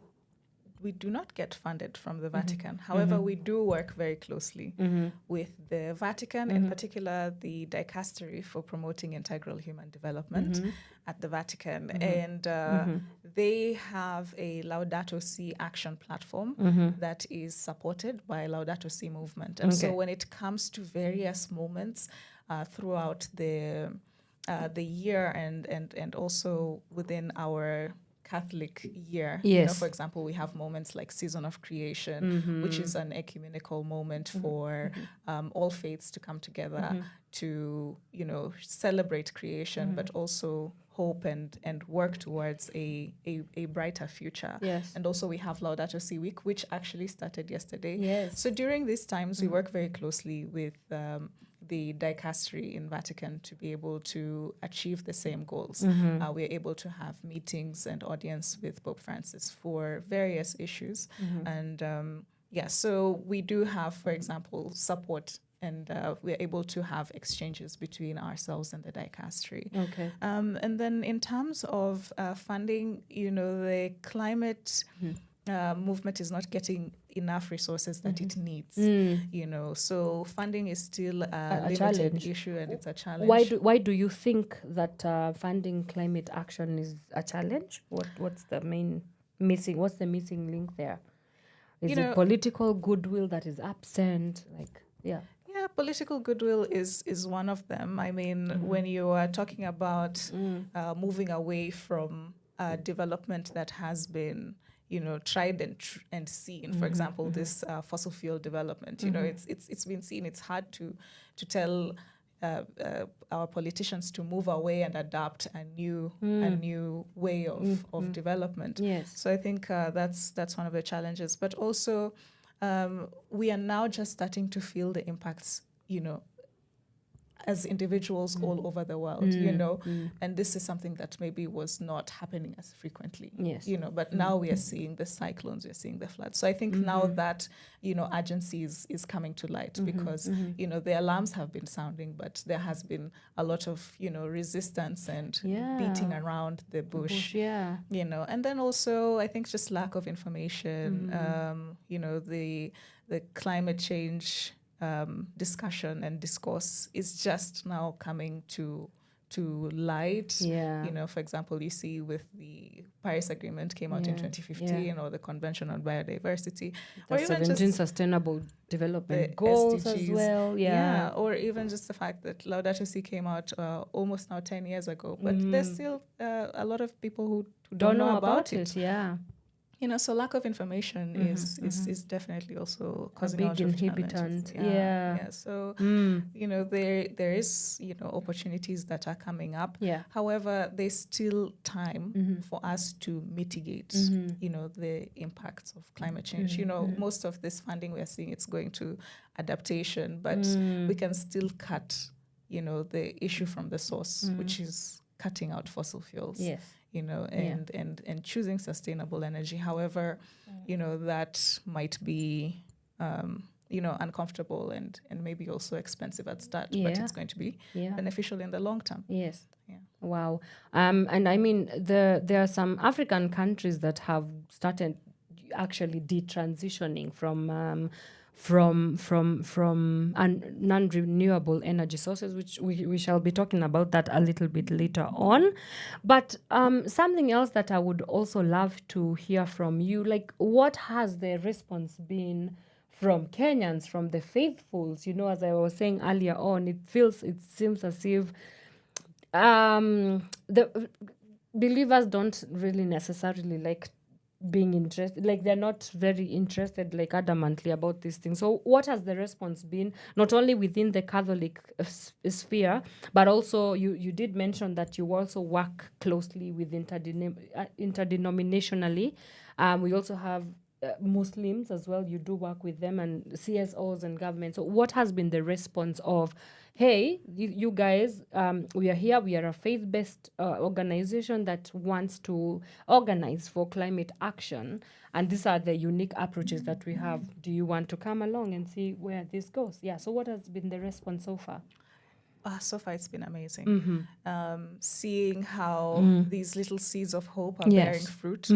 do not get funded from the Vatican. However, we do work very closely with the Vatican, in particular the Dicastery for Promoting Integral Human Development at the Vatican. And they have a Laudato Si action platform that is supported by Laudato Si movement. And so when it comes to various moments throughout the year and also within our Catholic year. Yes. For example, we have moments like Season of Creation, which is an ecumenical moment for all faiths to come together to, celebrate creation, but also hope and work towards a brighter future. Yes. And also we have Laudato Si Week, which actually started yesterday. Yes. So during these times, we work very closely with the dicastery in Vatican to be able to achieve the same goals. We're able to have meetings and audience with Pope Francis for various issues. And so we do have, for example, support, and we're able to have exchanges between ourselves and the dicastery. Okay. And then in terms of funding, the climate movement is not getting enough resources that it needs. So funding is still a limited challenge. issue, and it's a challenge. Why do you think that funding climate action is a challenge? What's the missing link there? Is it political goodwill that is absent? Yeah, political goodwill is one of them. I mean, when you are talking about moving away from development that has been tried and seen. For example, this fossil fuel development. It's been seen. It's hard to tell our politicians to move away and adopt a new way of development. Yes. So I think that's one of the challenges. But also, we are now just starting to feel the impacts. As individuals all over the world, and this is something that maybe was not happening as frequently, yes. But now we are seeing the cyclones, we're seeing the floods. So I think now that, urgency is coming to light because, the alarms have been sounding, but there has been a lot of, resistance and beating around the bush, and then also I think just lack of information, the climate change discussion and discourse is just now coming to light. For example, you see with the Paris Agreement came out in 2015 or the Convention on Biodiversity, or even 17 Sustainable Development Goals SDGs, as well. Or even just the fact that Laudato Si came out almost now 10 years ago, but there's still a lot of people who don't know about it. So lack of information is definitely also causing a big inhibitant. So there is opportunities that are coming up. However, there's still time for us to mitigate the impacts of climate change. Most of this funding we're seeing, it's going to adaptation, but we can still cut the issue from the source, which is cutting out fossil fuels. Yes. And choosing sustainable energy. However, that might be, uncomfortable and maybe also expensive at start, but it's going to be beneficial in the long term. Yes. Yeah. Wow. And I mean, there are some African countries that have started actually detransitioning from non-renewable energy sources, which we shall be talking about that a little bit later on. But something else that I would also love to hear from you, like, what has the response been from Kenyans, from the faithfuls? As I was saying earlier on, it seems as if the believers don't really necessarily like being interested, like they're not very interested, like adamantly about these things. So what has the response been, not only within the Catholic sphere, but also you did mention that you also work closely with interdenominationally. We also have Muslims as well. You do work with them, and CSOs and government. So what has been the response of, hey, you guys, we are here, we are a faith-based organization that wants to organize for climate action, and these are the unique approaches that we have. Do you want to come along and see where this goes? Yeah, so what has been the response so far? So far, it's been amazing. Seeing how these little seeds of hope are bearing fruit.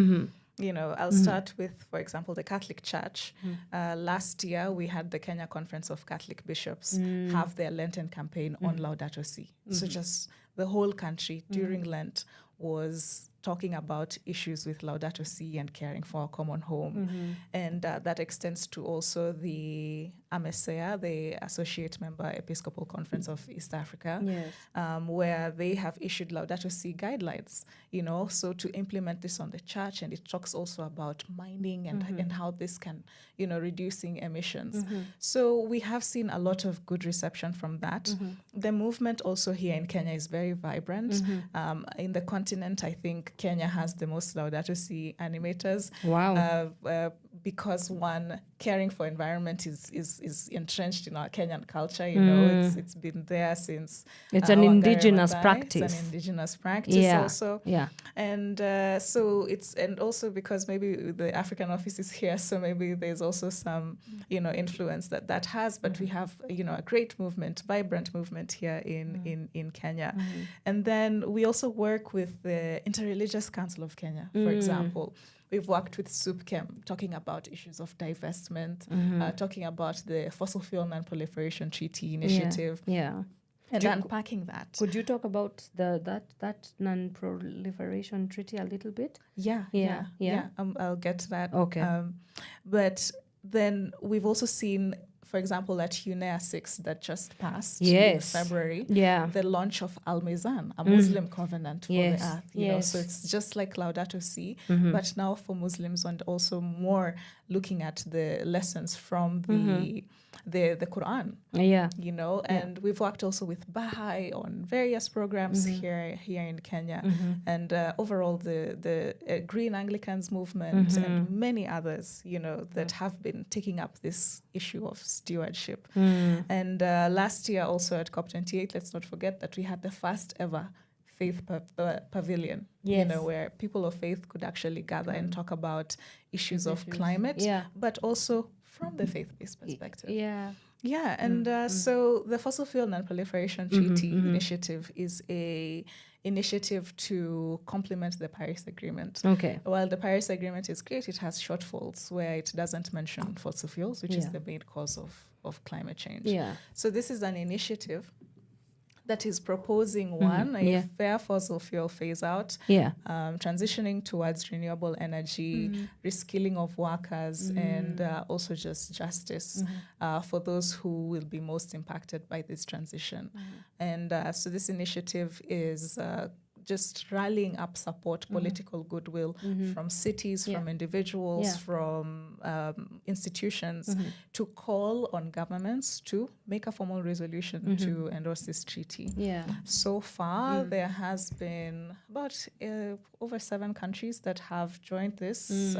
I'll start with, for example, the Catholic Church. Last year, we had the Kenya Conference of Catholic Bishops have their Lenten campaign on Laudato Si. So just the whole country during Lent was talking about issues with Laudato Si and caring for our common home. And that extends to also the AMESEA, the Associate Member Episcopal Conference of East Africa, where they have issued Laudato Si guidelines, so to implement this on the church. And it talks also about mining and how this can, reducing emissions. So we have seen a lot of good reception from that. The movement also here in Kenya is very vibrant. In the continent, I think Kenya has the most Laudato Si animators. Wow. Because caring for environment is entrenched in our Kenyan culture. It's been there since. It's an indigenous practice. It's an indigenous practice also. Yeah. And so and also because maybe the African office is here, so maybe there's also some, influence that has. But we have, a great movement, vibrant movement here in Kenya. And then we also work with the Interreligious Council of Kenya, for example. We've worked with SUPKEM, talking about issues of divestment, talking about the Fossil Fuel Non-Proliferation Treaty Initiative. Yeah. And unpacking that. Could you talk about that non-proliferation treaty a little bit? Yeah. I'll get to that. Okay. But then we've also seen, for example, at UNEA 6 that just passed in February, the launch of Al-Mizan, a Muslim covenant for the earth. So it's just like Laudato Si, but now for Muslims, and also more looking at the lessons from the Quran. And we've worked also with Baha'i on various programs here in Kenya, and overall the Green Anglicans movement and many others, that have been taking up this issue of stewardship. And last year also at COP28, let's not forget that we had the first ever faith pavilion, where people of faith could actually gather and talk about issues of climate, but also from the faith-based perspective. So the Fossil Fuel Non-Proliferation Treaty Initiative is a initiative to complement the Paris Agreement. While the Paris Agreement is great, it has shortfalls where it doesn't mention fossil fuels, which is the main cause of climate change. So this is an initiative that is proposing a fair fossil fuel phase out, transitioning towards renewable energy, reskilling of workers, and also just justice for those who will be most impacted by this transition. And so this initiative is just rallying up support, political goodwill from cities, from individuals, from institutions to call on governments to make a formal resolution to endorse this treaty. So far, there has been about over 7 countries that have joined this,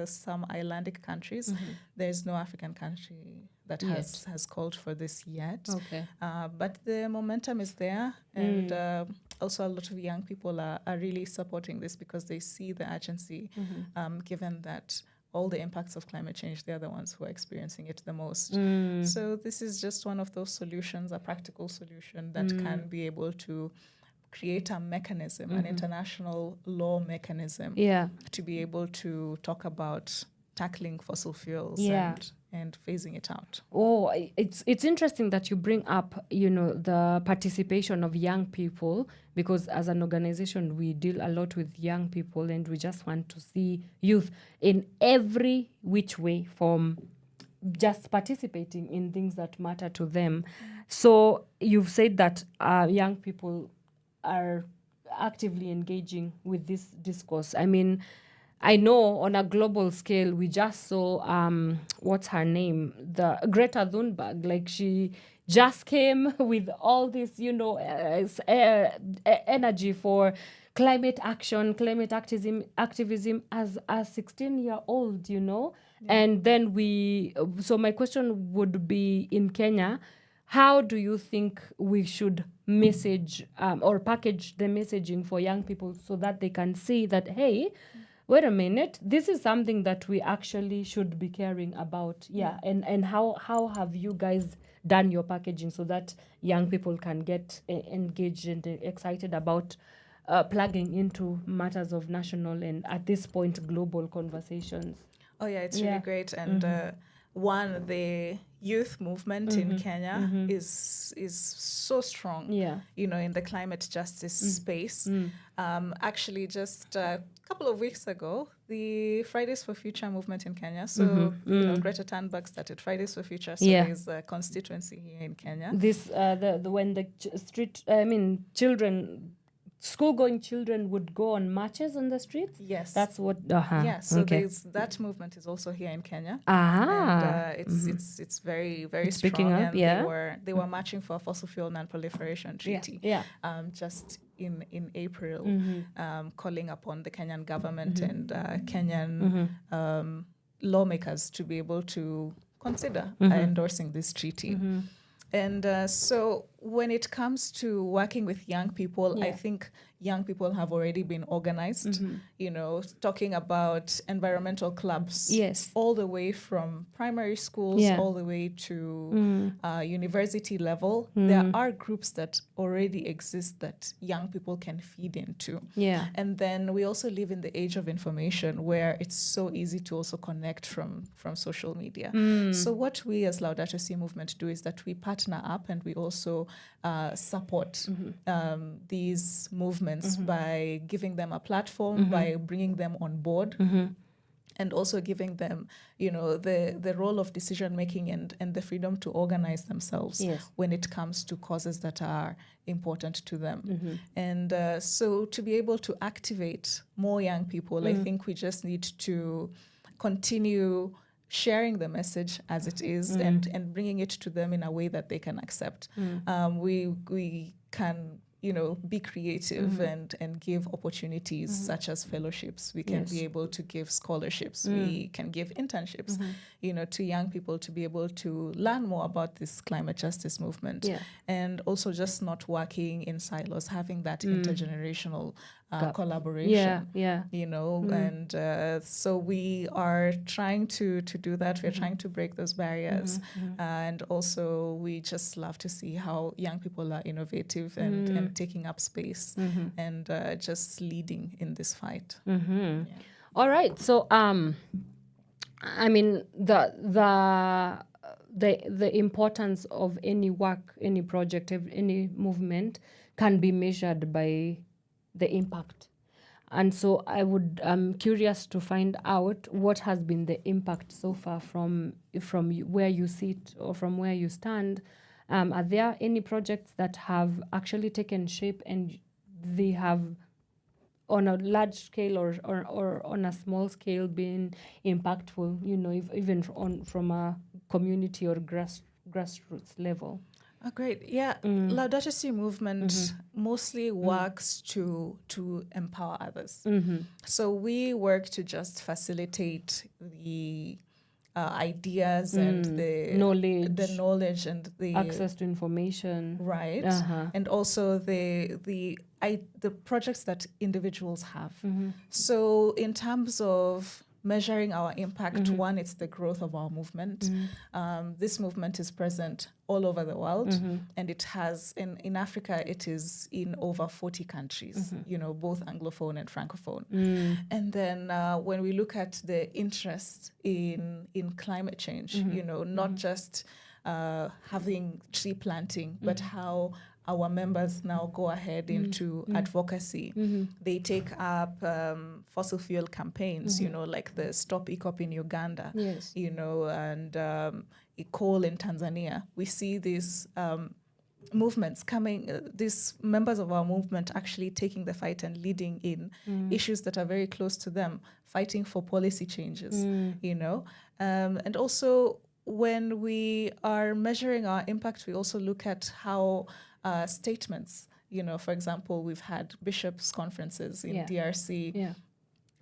some Icelandic countries. There's no African country that has called for this yet. Okay. But the momentum is there, and also a lot of young people are really supporting this because they see the urgency, given that all the impacts of climate change, they're the ones who are experiencing it the most. So this is just one of those solutions, a practical solution that can be able to create a mechanism, an international law mechanism, to be able to talk about tackling fossil fuels and phasing it out. Oh, it's interesting that you bring up, the participation of young people, because as an organization, we deal a lot with young people, and we just want to see youth in every which way, from just participating in things that matter to them. So you've said that young people are actively engaging with this discourse. I mean, I know on a global scale, we just saw, what's her name? The Greta Thunberg. Like, she just came with all this, energy for climate action, climate activism as a 16-year-old, And then so my question would be, in Kenya, how do you think we should message or package the messaging for young people so that they can see that, hey, wait a minute, this is something that we actually should be caring about. And how have you guys done your packaging so that young people can get engaged and excited about plugging into matters of national and, at this point, global conversations? Oh yeah, it's really great. And one, the youth movement in Kenya is so strong, in the climate justice space. Actually, just a couple of weeks ago, the Fridays for Future movement in Kenya, so Greta Thunberg started Fridays for Future, so there's a constituency here in Kenya. This when the school-going children would go on marches on the streets? Yes. That's what... so that movement is also here in Kenya. And it's very, very strong. Picking up, and they were marching for a fossil fuel non-proliferation treaty. Just in April, calling upon the Kenyan government and Kenyan lawmakers to be able to consider endorsing this treaty. And so when it comes to working with young people, I think young people have already been organized, talking about environmental clubs, all the way from primary schools all the way to university level. There are groups that already exist that young people can feed into. And then we also live in the age of information where it's so easy to also connect from social media. So what we as Laudato Si movement do is that we partner up and we also support these movements by giving them a platform, by bringing them on board, and also giving them, the role of decision making and the freedom to organize themselves when it comes to causes that are important to them. And so to be able to activate more young people, I think we just need to continue sharing the message as it is and bringing it to them in a way that they can accept. We can be creative and give opportunities such as fellowships. We can be able to give scholarships. We can give internships, to young people to be able to learn more about this climate justice movement. And also just not working in silos, having that intergenerational collaboration, and so we are trying to do that. We're trying to break those barriers, and also we just love to see how young people are innovative and taking up space and just leading in this fight. All right, so I mean, the importance of any work, any project, any movement can be measured by the impact. And so I'm curious to find out what has been the impact so far from where you sit or from where you stand. Are there any projects that have actually taken shape and they have, on a large scale or on a small scale, been impactful, even from a community or grassroots level? Oh, great. Yeah. Laudato Si movement mostly works to empower others. So we work to just facilitate the ideas and the knowledge and the access to information, right? And also the projects that individuals have. So in terms of measuring our impact, one, it's the growth of our movement. This movement is present all over the world, and it has in Africa, it is in over 40 countries, both Anglophone and Francophone. And then when we look at the interest in climate change, not just having tree planting, but how our members now go ahead into advocacy. They take up fossil fuel campaigns, like the Stop EACOP in Uganda, and coal in Tanzania. We see these movements coming, these members of our movement actually taking the fight and leading in issues that are very close to them, fighting for policy changes, and also when we are measuring our impact, we also look at how statements, for example, we've had bishops' conferences in DRC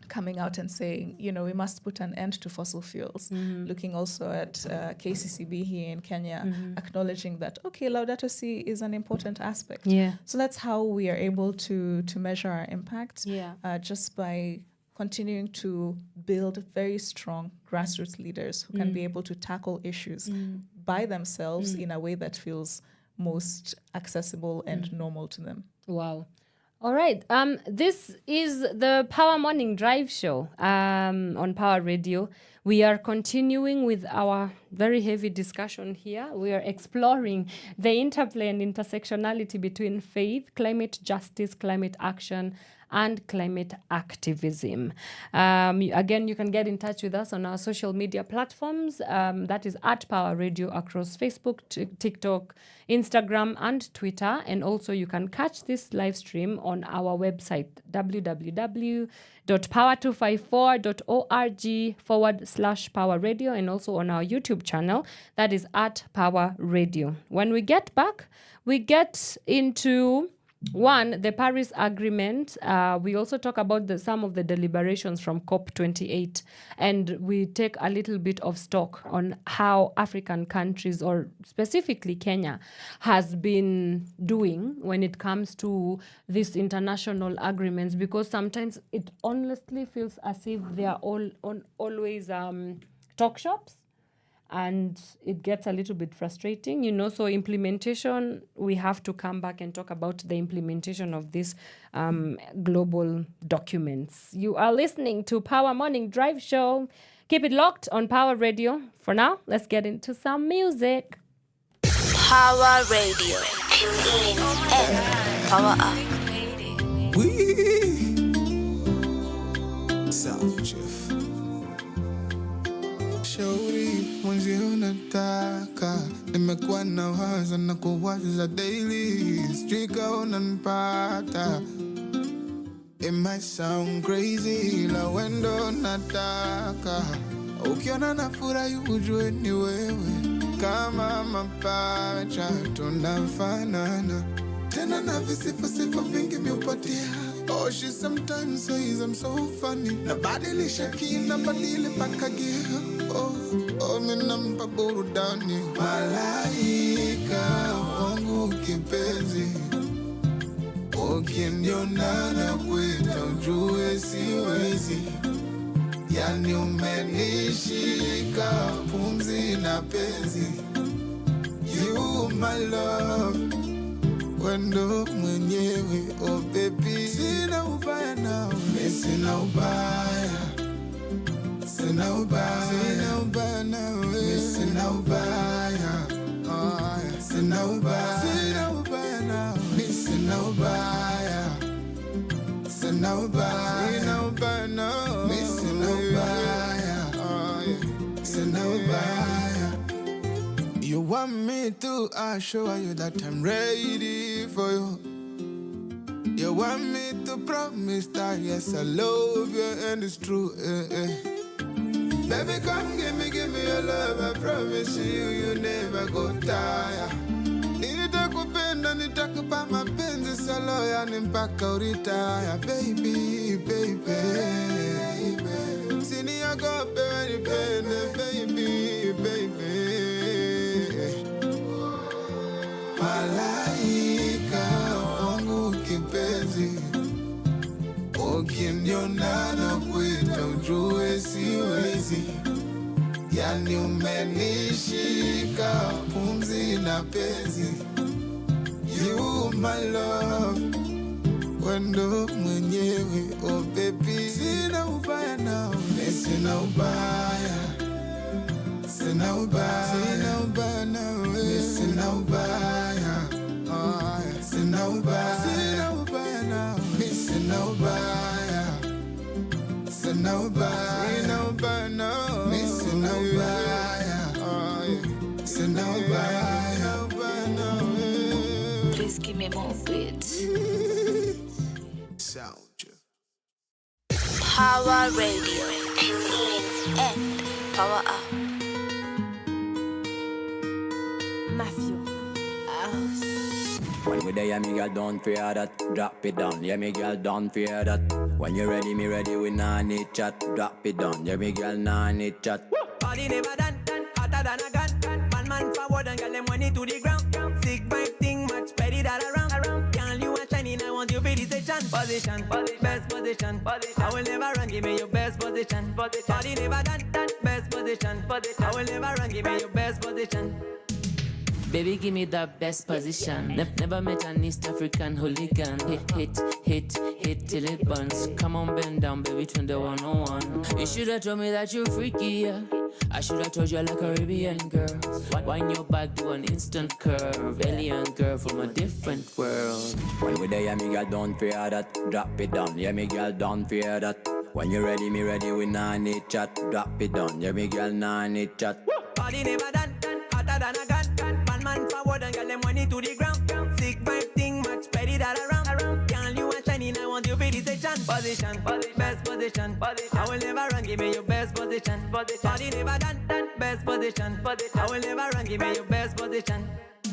coming out and saying, we must put an end to fossil fuels. Looking also at KCCB here in Kenya, acknowledging that, Laudato Si is an important aspect. So that's how we are able to measure our impact, just by continuing to build very strong grassroots leaders who can be able to tackle issues by themselves in a way that feels most accessible and normal to them. Wow. All right. This is the Power Morning Drive show on Power Radio. We are continuing with our very heavy discussion here. We are exploring the interplay and intersectionality between faith, climate justice, climate action, and climate activism. Again, you can get in touch with us on our social media platforms. That is at Power Radio across Facebook, TikTok, Instagram, and Twitter. And also you can catch this live stream on our website, www.power254.org/Power Radio, and also on our YouTube channel, that is at Power Radio. When we get back, we get into one, the Paris Agreement. We also talk about some of the deliberations from COP28, and we take a little bit of stock on how African countries, or specifically Kenya, has been doing when it comes to these international agreements, because sometimes it honestly feels as if they are always talk shops. And it gets a little bit frustrating, so implementation, we have to come back and talk about the implementation of these global documents. You are listening to Power Morning Drive Show. Keep it locked on Power Radio. For now, let's get into some music. Power Radio. Tune in and power up. Sound Jeff. Shauri mwenzi unataka, nimekuwa na waza na kuwaza daily, strika unanipata. It might sound crazy, la wendo nataka, ukiona nafurahi ujue ni wewe, kama mapacha tunafanana, tena na visifu vingi miupatia. Oh, she sometimes says I'm so funny. Nabadilisha kina badili paka gear. Oh, minampa burudani. Malaika wangu kipenzi, ukiniona na kuita ujue siwezi. Yani umenishika pumzi na penzi. You my love, wendo mwenyewe, oh baby. Sina ubaya nawe, sina ubaya. Sina ubaya, sina ubaya nawe, sina ubaya. Sina ubaya, sina ubaya nawe, sina ubaya. Sina ubaya, sina ubaya nawe, sina ubaya. Sina ubaya. You want me to assure you that I'm ready for you. You want me to promise that yes, I love you and it's true. Baby, come give me your love. I promise you never go tire. Nitakupenda, nitakupa mapenzi solo, yani mpaka uritaya. Baby, baby, baby. Siniogope wanipende, baby. umenishika pumzi na penzi. You my love, wendo mwenyewe, oh baby. Sina ubaya nawe, sina ubaya. Sina ubaya, sina ubaya nawe, sina ubaya. Sina ubaya, sina ubaya nawe, sina ubaya. Sina ubaya, sina ubaya nawe, sina ubaya. Sina ubaya nawe. Please give me more beats. Sound. Power Radio. Tune in and power up. Matthew. When we there, me girl, don't fear that. Drop it down, yeah, me girl, don't fear that. When you ready, me ready, we nah need chat. Drop it down, yeah, me girl, nah need chat. Party never done, hotter than a gun. Man forward and get them money to the ground. Sick vibe thing, much spread that around. Girl, you are shining, I want you for this position. Best position. I will never run, give me your best position. Party never done, best position. I will never run, give me your best position. Baby, give me that best position. Never met an East African hooligan. Hit till it burns. Come on, bend down, baby, turn the 101. You should've told me that you're freaky, yeah. I should've told you I like Caribbean girl. Wind your back, do an instant curve. Alien girl from a different world. When we there, me girl, don't fear that. Drop it down, yeah, me girl, don't fear that. When you ready, me ready, we nah need chat. Drop it down, yeah, me girl, nah need chat. Party never done, hotter than a gun. Man forward and get them money to the ground. Sick vibe thing, much spread that around. Girl, you are shining, I want you for this position. Best position. I will never run, give me your best position. Party never done, best position. I will never run, give me your best position.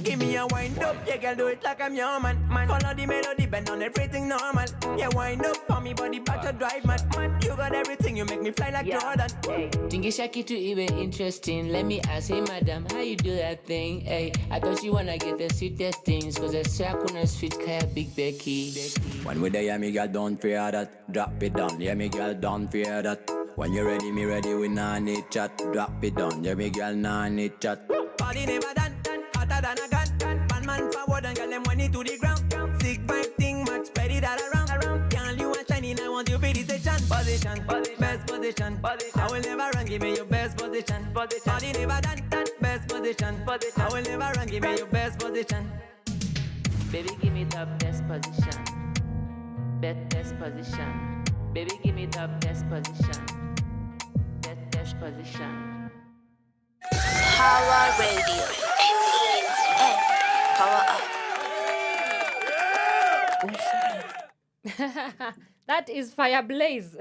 Give me a wind up, yeah, girl, do it like I'm your man. Follow the melody, bend on everything normal. Yeah, wind up, on me body back to drive, man. You got everything, you make me fly like Jordan. Tingisha kitu iwe interesting. Let me ask, hey madam, how you do that thing? Hey, I thought you wanna get the sweetest things, cause I swear I couldn't sweet kaya Big Becky. When we there, yeah, me girl, don't fear that. Drop it down, yeah, me girl, don't fear that. When you ready, me ready, we nah need chat. Drop it down, yeah, me girl, nah need chat. Party never done, hotter than a gun. Man forward and get them money to the ground. Sick vibe thing, much spread that around. Girl, you are shining, I want you for this position. Best position. I will never run, give me your best position. Party never done, best position. I will never run, give me your best position. Baby, give me the best position. Best position. Baby, give me the best position. Best position. Power Radio. Tune in and power up. That is Fire Blaze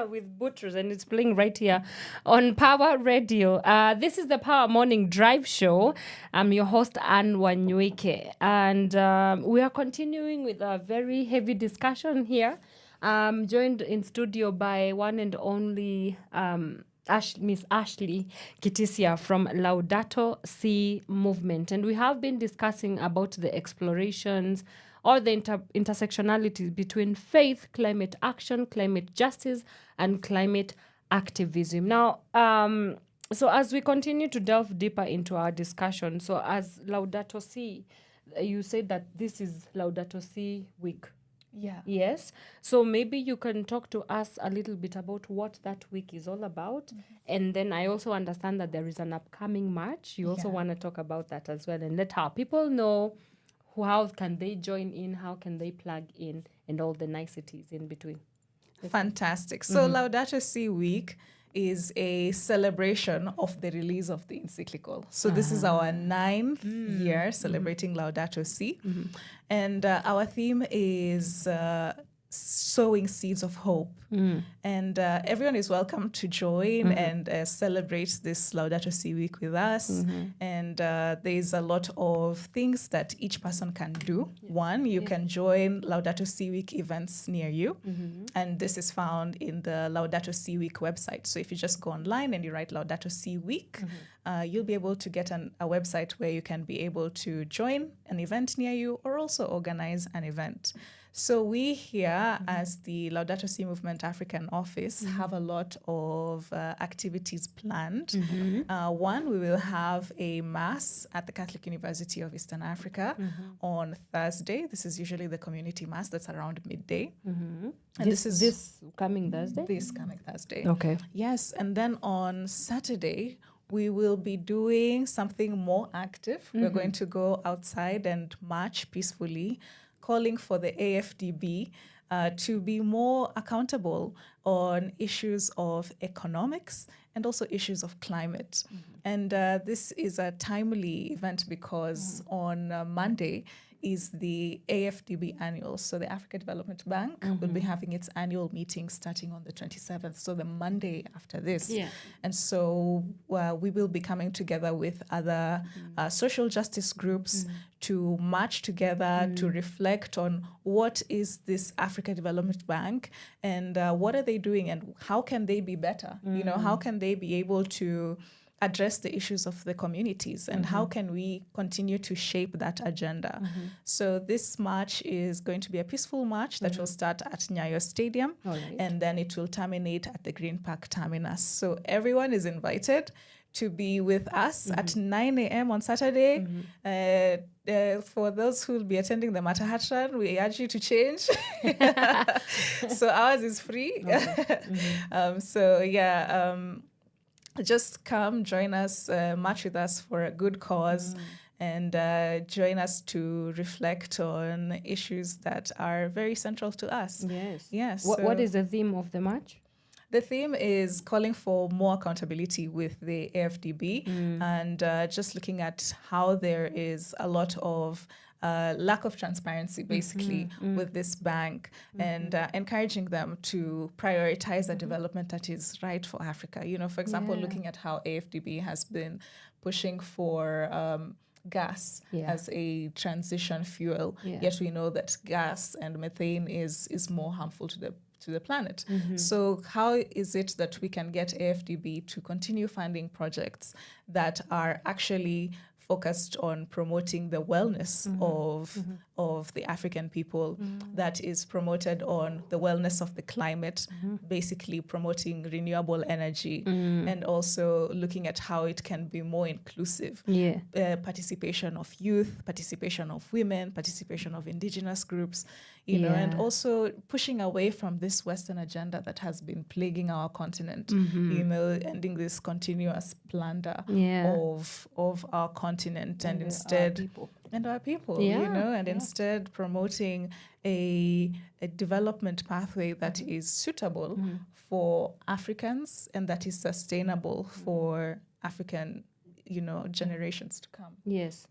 with Butchers, and it's playing right here on Power Radio. This is the Power Morning Drive Show. I'm your host, Anne Wanyoike, and we are continuing with a very heavy discussion here. I'm joined in studio by one and only Miss Ashley Kitisya from Laudato Si Movement, and we have been discussing about the explorations or the intersectionality between faith, climate action, climate justice, and climate activism. Now, so as we continue to delve deeper into our discussion, so as Laudato Si, you said that this is Laudato Si week. Yeah. Yes. So maybe you can talk to us a little bit about what that week is all about. Mm-hmm. And then I also understand that there is an upcoming march. You also want to talk about that as well, and let our people know how can they join in, how can they plug in, and all the niceties in between. Fantastic. So Laudato Si Week is a celebration of the release of the encyclical. So this is our 9th year celebrating Laudato Si. And our theme is sowing seeds of hope. And everyone is welcome to join and celebrate this Laudato Si Week with us. And there's a lot of things that each person can do. One, you can join Laudato Si Week events near you. And this is found in the Laudato Si Week website. So if you just go online and you write Laudato Si Week, you'll be able to get a website where you can be able to join an event near you or also organize an event. So we here, as the Laudato Si Movement African Office, have a lot of activities planned. One, we will have a mass at the Catholic University of Eastern Africa on Thursday. This is usually the community mass that's around midday. And this is this coming Thursday? This coming Thursday. Okay. Yes, and then on Saturday, we will be doing something more active. We're going to go outside and march peacefully, calling for the AFDB to be more accountable on issues of economics and also issues of climate. And this is a timely event because on Monday is the AFDB annual. So the Africa Development Bank will be having its annual meeting starting on the 27th, so the Monday after this. Yeah. And so we will be coming together with other social justice groups to march together, to reflect on what is this Africa Development Bank and what are they doing and how can they be better? You know, how can they be able to address the issues of the communities and how can we continue to shape that agenda. So this march is going to be a peaceful march that will start at Nyayo Stadium and then it will terminate at the Green Park terminus. So everyone is invited to be with us at 9 a.m. on Saturday. For those who will be attending the Matahatran, we urge you to change. So ours is free. Just come, join us, march with us for a good cause, and join us to reflect on issues that are very central to us. Yes. Yes. What is the theme of the march? The theme is calling for more accountability with the AFDB and just looking at how there is a lot of lack of transparency, basically, with this bank and encouraging them to prioritize the development that is right for Africa. You know, for example, looking at how AFDB has been pushing for gas as a transition fuel, yet we know that gas and methane is more harmful to the planet. So how is it that we can get AFDB to continue funding projects that are actually focused on promoting the wellness of the African people, that is promoted on the wellness of the climate, basically promoting renewable energy, and also looking at how it can be more inclusive. Participation of youth, participation of women, participation of indigenous groups, you know, and also pushing away from this Western agenda that has been plaguing our continent, you know, ending this continuous plunder of our continent and instead our people, you know, and instead promoting a development pathway that is suitable for Africans and that is sustainable for African, you know, generations to come. Yes.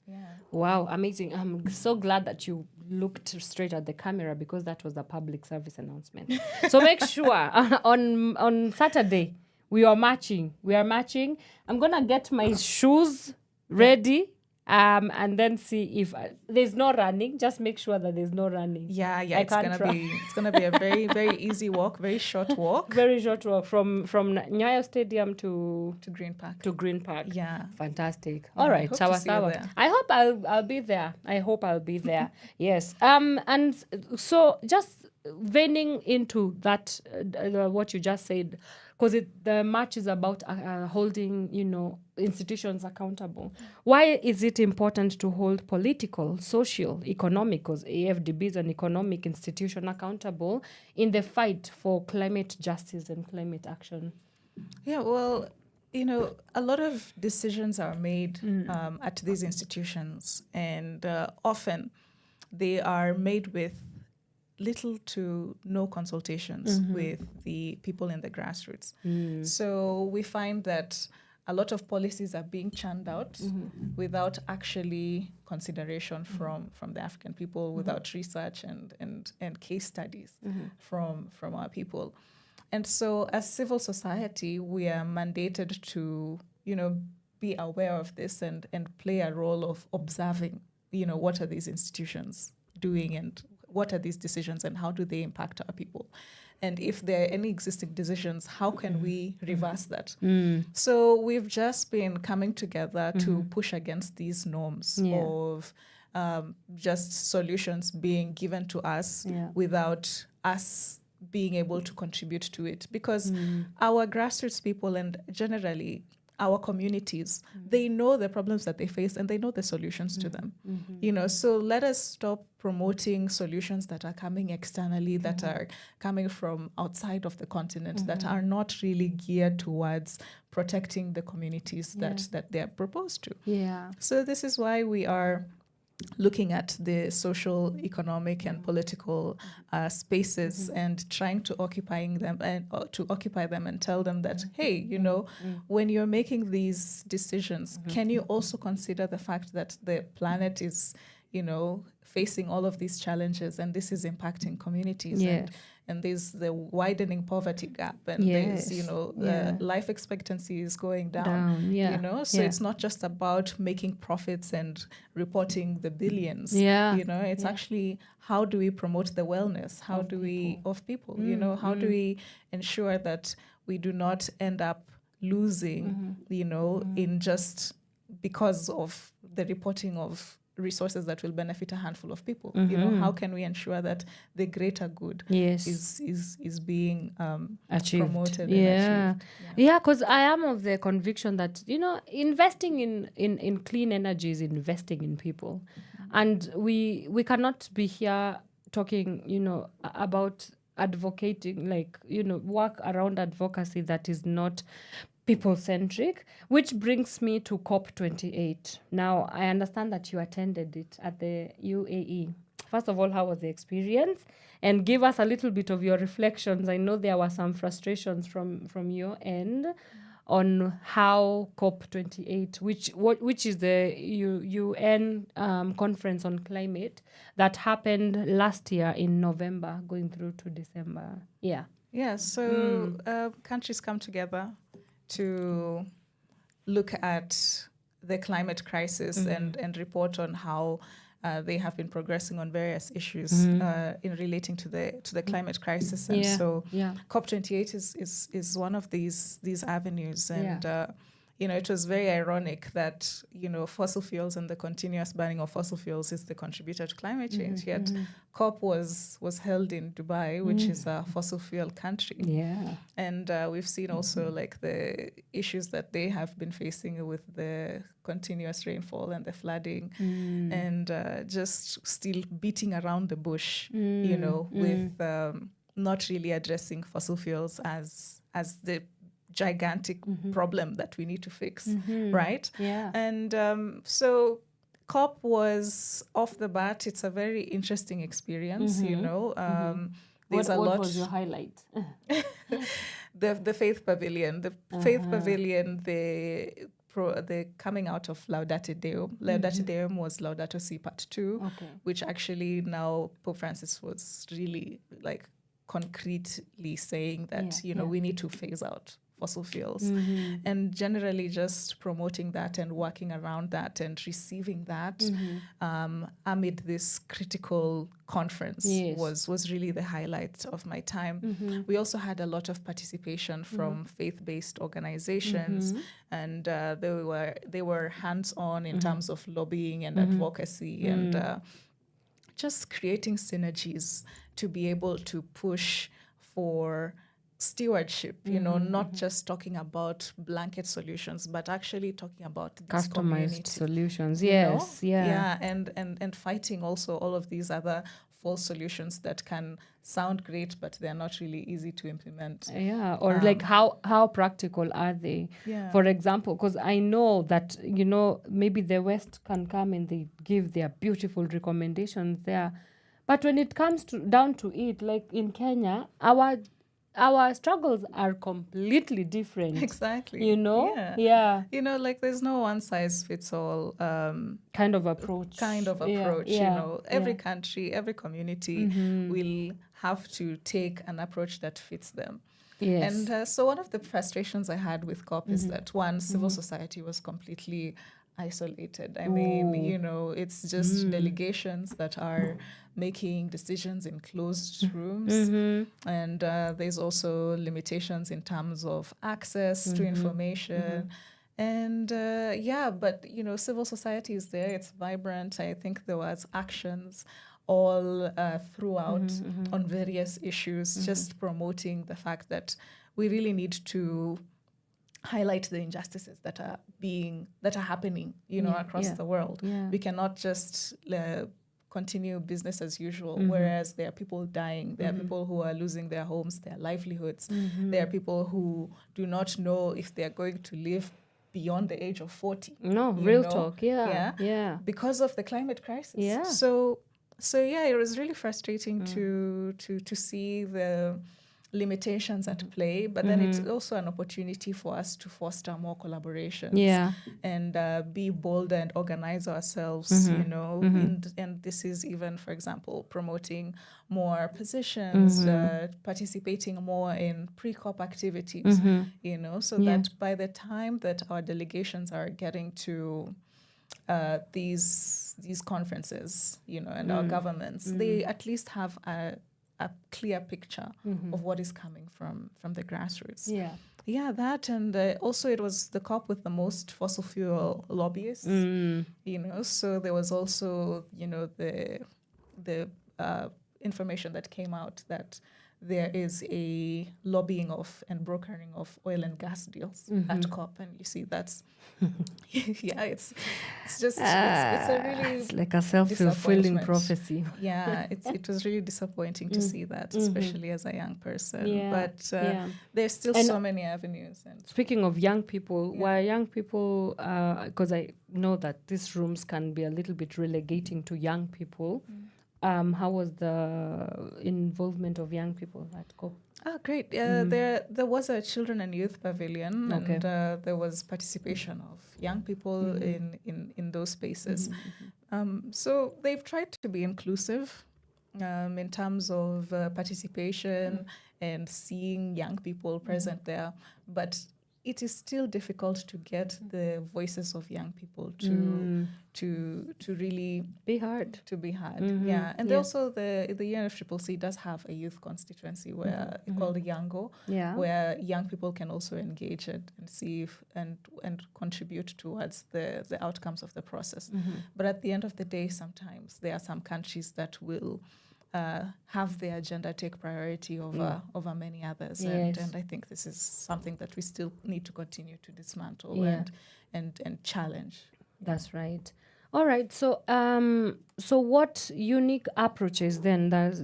Wow, amazing. I'm so glad that you looked straight at the camera because that was a public service announcement. So make sure on Saturday we are marching. I'm going to get my shoes ready. And then see if there's no running. Just make sure that there's no running. It's gonna be a very, very easy walk, very short walk. Very short walk from Nyayo Stadium to Green Park. Yeah, fantastic. Yeah, all right, sawa. I hope I'll be there. Yes. And so just vening into that, what you just said, because the march is about holding, you know, institutions accountable. Why is it important to hold political, social, economic, because AFDB is an economic institution, accountable in the fight for climate justice and climate action? Yeah, well, you know, a lot of decisions are made at these institutions, and often they are made with little to no consultations with the people in the grassroots. So we find that a lot of policies are being churned out without actually consideration from the African people, without research and case studies from our people. And so as civil society, we are mandated to, you know, be aware of this and play a role of observing, you know, what are these institutions doing and what are these decisions and how do they impact our people? And if there are any existing decisions, how can we reverse that? So we've just been coming together to push against these norms of just solutions being given to us without us being able to contribute to it, because our grassroots people and generally our communities, they know the problems that they face and they know the solutions to them. So let us stop promoting solutions that are coming externally, that are coming from outside of the continent, that are not really geared towards protecting the communities that they are proposed to. So this is why we are looking at the social, economic, and political spaces and trying to occupy them and tell them that, hey, when you're making these decisions, can you also consider the fact that the planet is, facing all of these challenges, and this is impacting communities, and there's the widening poverty gap, and there's, life expectancy is going down. So it's not just about making profits and reporting the billions. It's actually, how do we promote the wellness? How do we of people? How do we ensure that we do not end up losing, in just because of the reporting of resources that will benefit a handful of people. How can we ensure that the greater good is being promoted and achieved? Because I am of the conviction that investing in clean energy is investing in people, and we cannot be here talking about advocating, work around advocacy that is not people-centric, which brings me to COP28. Now, I understand that you attended it at the UAE. First of all, how was the experience? And give us a little bit of your reflections. I know there were some frustrations from your end on how COP28, which is the UN conference on climate that happened last year in November, going through to December. So countries come together to look at the climate crisis and report on how they have been progressing on various issues in relating to the climate crisis. And so COP28 is one of these avenues. And it was very ironic that fossil fuels and the continuous burning of fossil fuels is the contributor to climate change. Yet COP was held in Dubai, which is a fossil fuel country. And we've seen also the issues that they have been facing with the continuous rainfall and the flooding, and just still beating around the bush, with not really addressing fossil fuels as the gigantic problem that we need to fix, right? And so COP was, off the bat, it's a very interesting experience, There's a lot. What was your highlight? The Faith Pavilion. The Faith Pavilion, the coming out of Laudate Deum. Laudate Deum was Laudato Si Part 2, which actually now Pope Francis was really concretely saying that, we need to phase out fossil fuels, and generally just promoting that and working around that and receiving that amid this critical conference was really the highlight of my time. We also had a lot of participation from faith-based organizations, and they were hands-on in terms of lobbying and advocacy, and just creating synergies to be able to push for stewardship, not just talking about blanket solutions, but actually talking about this customized solutions. And fighting also all of these other false solutions that can sound great, but they're not really easy to implement. How practical are they? For example, because I know that maybe the West can come and they give their beautiful recommendations there, but when it comes down to it, like in Kenya, our struggles are completely different. Exactly. There's no one size fits all kind of approach. Every country, every community will have to take an approach that fits them. And so one of the frustrations I had with COP is that, one, civil society was completely isolated. I mean, it's just delegations that are making decisions in closed rooms. And there's also limitations in terms of access to information. And but civil society is there. It's vibrant. I think there was actions all throughout on various issues, just promoting the fact that we really need to highlight the injustices that are happening, across the world. Yeah. We cannot just continue business as usual, whereas there are people dying, there are people who are losing their homes, their livelihoods, there are people who do not know if they are going to live beyond the age of 40. No, real talk. Yeah. Because of the climate crisis. Yeah. So it was really frustrating to see the limitations at play, but then it's also an opportunity for us to foster more collaborations and be bold and organize ourselves, and this is even, for example, promoting more positions, participating more in pre-COP activities, so that by the time that our delegations are getting to these conferences, and our governments, they at least have a clear picture of what is coming from the grassroots. That, and also it was the COP with the most fossil fuel lobbyists, so there was also the information that came out that there is a lobbying of and brokering of oil and gas deals at COP, and you see that's it's just it's a really, it's like a self-fulfilling prophecy. It was really disappointing to see that, especially as a young person. But there's still so many avenues. And speaking of young people, were young people, because I know that these rooms can be a little bit relegating to young people. How was the involvement of young people at COP? Great. There was a children and youth pavilion, and there was participation of young people in those spaces. So they've tried to be inclusive in terms of participation and seeing young people present there, but it is still difficult to get the voices of young people to really be heard. And also the UNFCCC does have a youth constituency where called Yango, where young people can also engage and see if, and contribute towards the outcomes of the process. But at the end of the day, sometimes there are some countries that will have their agenda take priority over many others. And I think this is something that we still need to continue to dismantle and challenge. That's right. All right. So so what unique approaches then does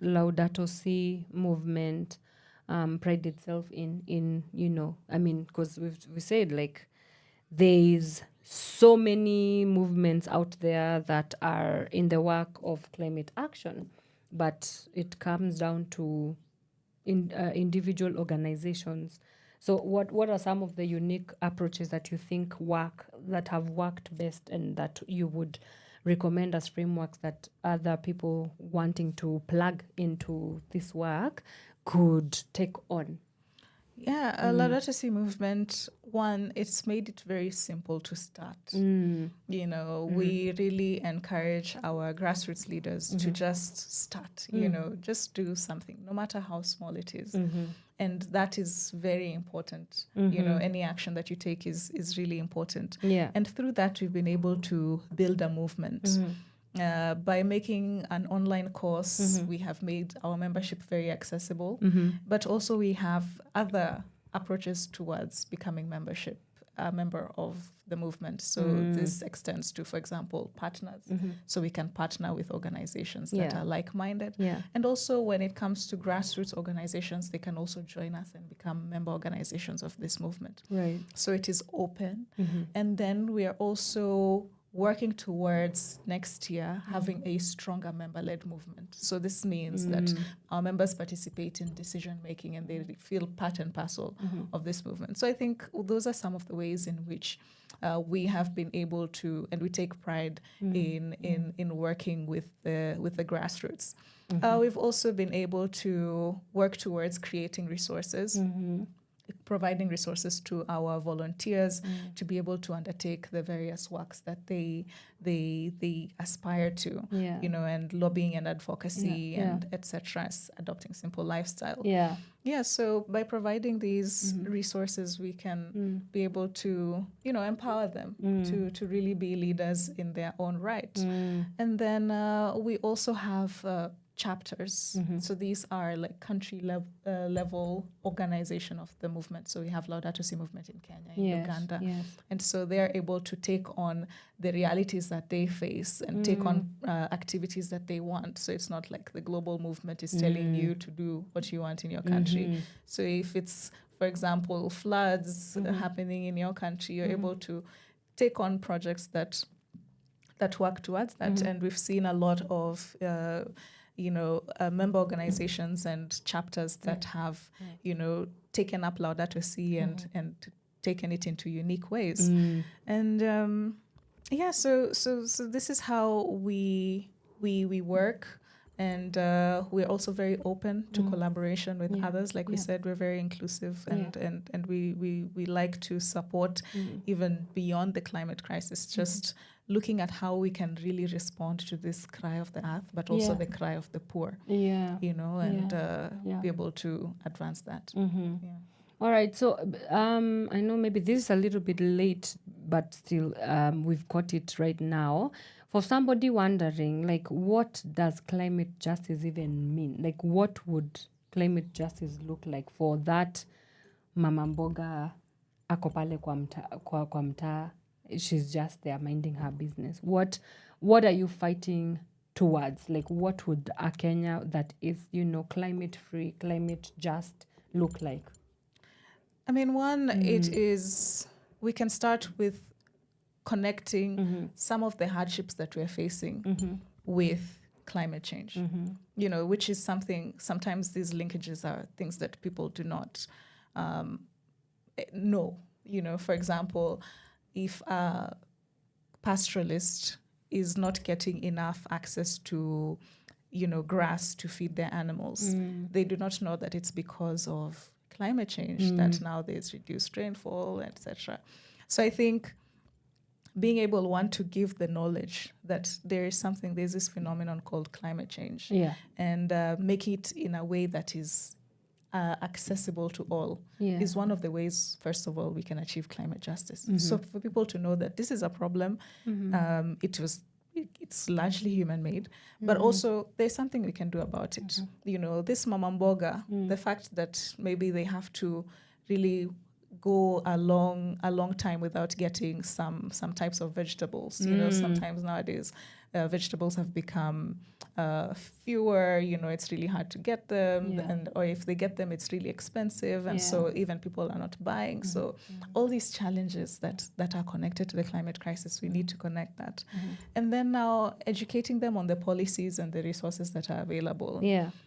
Laudato Si movement pride itself in I mean, because we said, like, there's so many movements out there that are in the work of climate action, but it comes down to individual organizations. So what are some of the unique approaches that you think that have worked best, and that you would recommend as frameworks that other people wanting to plug into this work could take on? Laudato Si movement, one, it's made it very simple to start. We really encourage our grassroots leaders to just start, just do something, no matter how small it is. And that is very important. Any action that you take is really important. And through that, we've been able to build a movement. By making an online course, we have made our membership very accessible, but also we have other approaches towards becoming a member of the movement. So this extends to, for example, partners. So we can partner with organizations that are like-minded. And also when it comes to grassroots organizations, they can also join us and become member organizations of this movement. Right. So it is open. And then we are also working towards next year having a stronger member-led movement. So this means that our members participate in decision-making and they feel part and parcel of this movement. So I think those are some of the ways in which we have been able to, and we take pride in working with the grassroots. We've also been able to work towards creating resources. providing resources to our volunteers to be able to undertake the various works that they aspire to, you know, and lobbying and advocacy and etc. Adopting simple lifestyle. So by providing these resources, we can be able to, you know, empower them to really be leaders in their own right. And then we also have chapters. So these are like country level organization of the movement. So we have Laudato Si movement in Kenya, in Uganda. And so they're able to take on the realities that they face and take on activities that they want. So it's not like the global movement is telling you to do what you want in your country. So if it's, for example, floods happening in your country, you're able to take on projects that work towards that. And we've seen a lot of member organizations and chapters that have, you know, taken up Laudato Si and taken it into unique ways. And so this is how we work. And we're also very open to collaboration with others. Like we said, we're very inclusive and we like to support even beyond the climate crisis, just looking at how we can really respond to this cry of the earth, but also the cry of the poor, you know, and be able to advance that. All right. So I know maybe this is a little bit late, but still we've got it right now. For somebody wondering, like, what does climate justice even mean? Like, what would climate justice look like for that mama mboga ako pale kwa mtaa? She's just there minding her business. What are you fighting towards? Like, what would a Kenya that is, you know, climate free, climate just look like? I mean, one, it is, we can start with connecting some of the hardships that we're facing with climate change, you know, which is something, sometimes these linkages are things that people do not know. You know, for example, if a pastoralist is not getting enough access to, you know, grass to feed their animals, they do not know that it's because of climate change that now there's reduced rainfall, etc. So I think being able, one, to give the knowledge that there's this phenomenon called climate change, and make it in a way that is accessible to all is one of the ways, first of all, we can achieve climate justice. So for people to know that this is a problem, it's largely human-made, but also there's something we can do about it. You know, this mama mboga, the fact that maybe they have to really go a long time without getting some types of vegetables. You know, sometimes nowadays vegetables have become fewer, you know, it's really hard to get them, or if they get them, it's really expensive, and so even people are not buying. So all these challenges that are connected to the climate crisis, we need to connect that. And then now educating them on the policies and the resources that are available.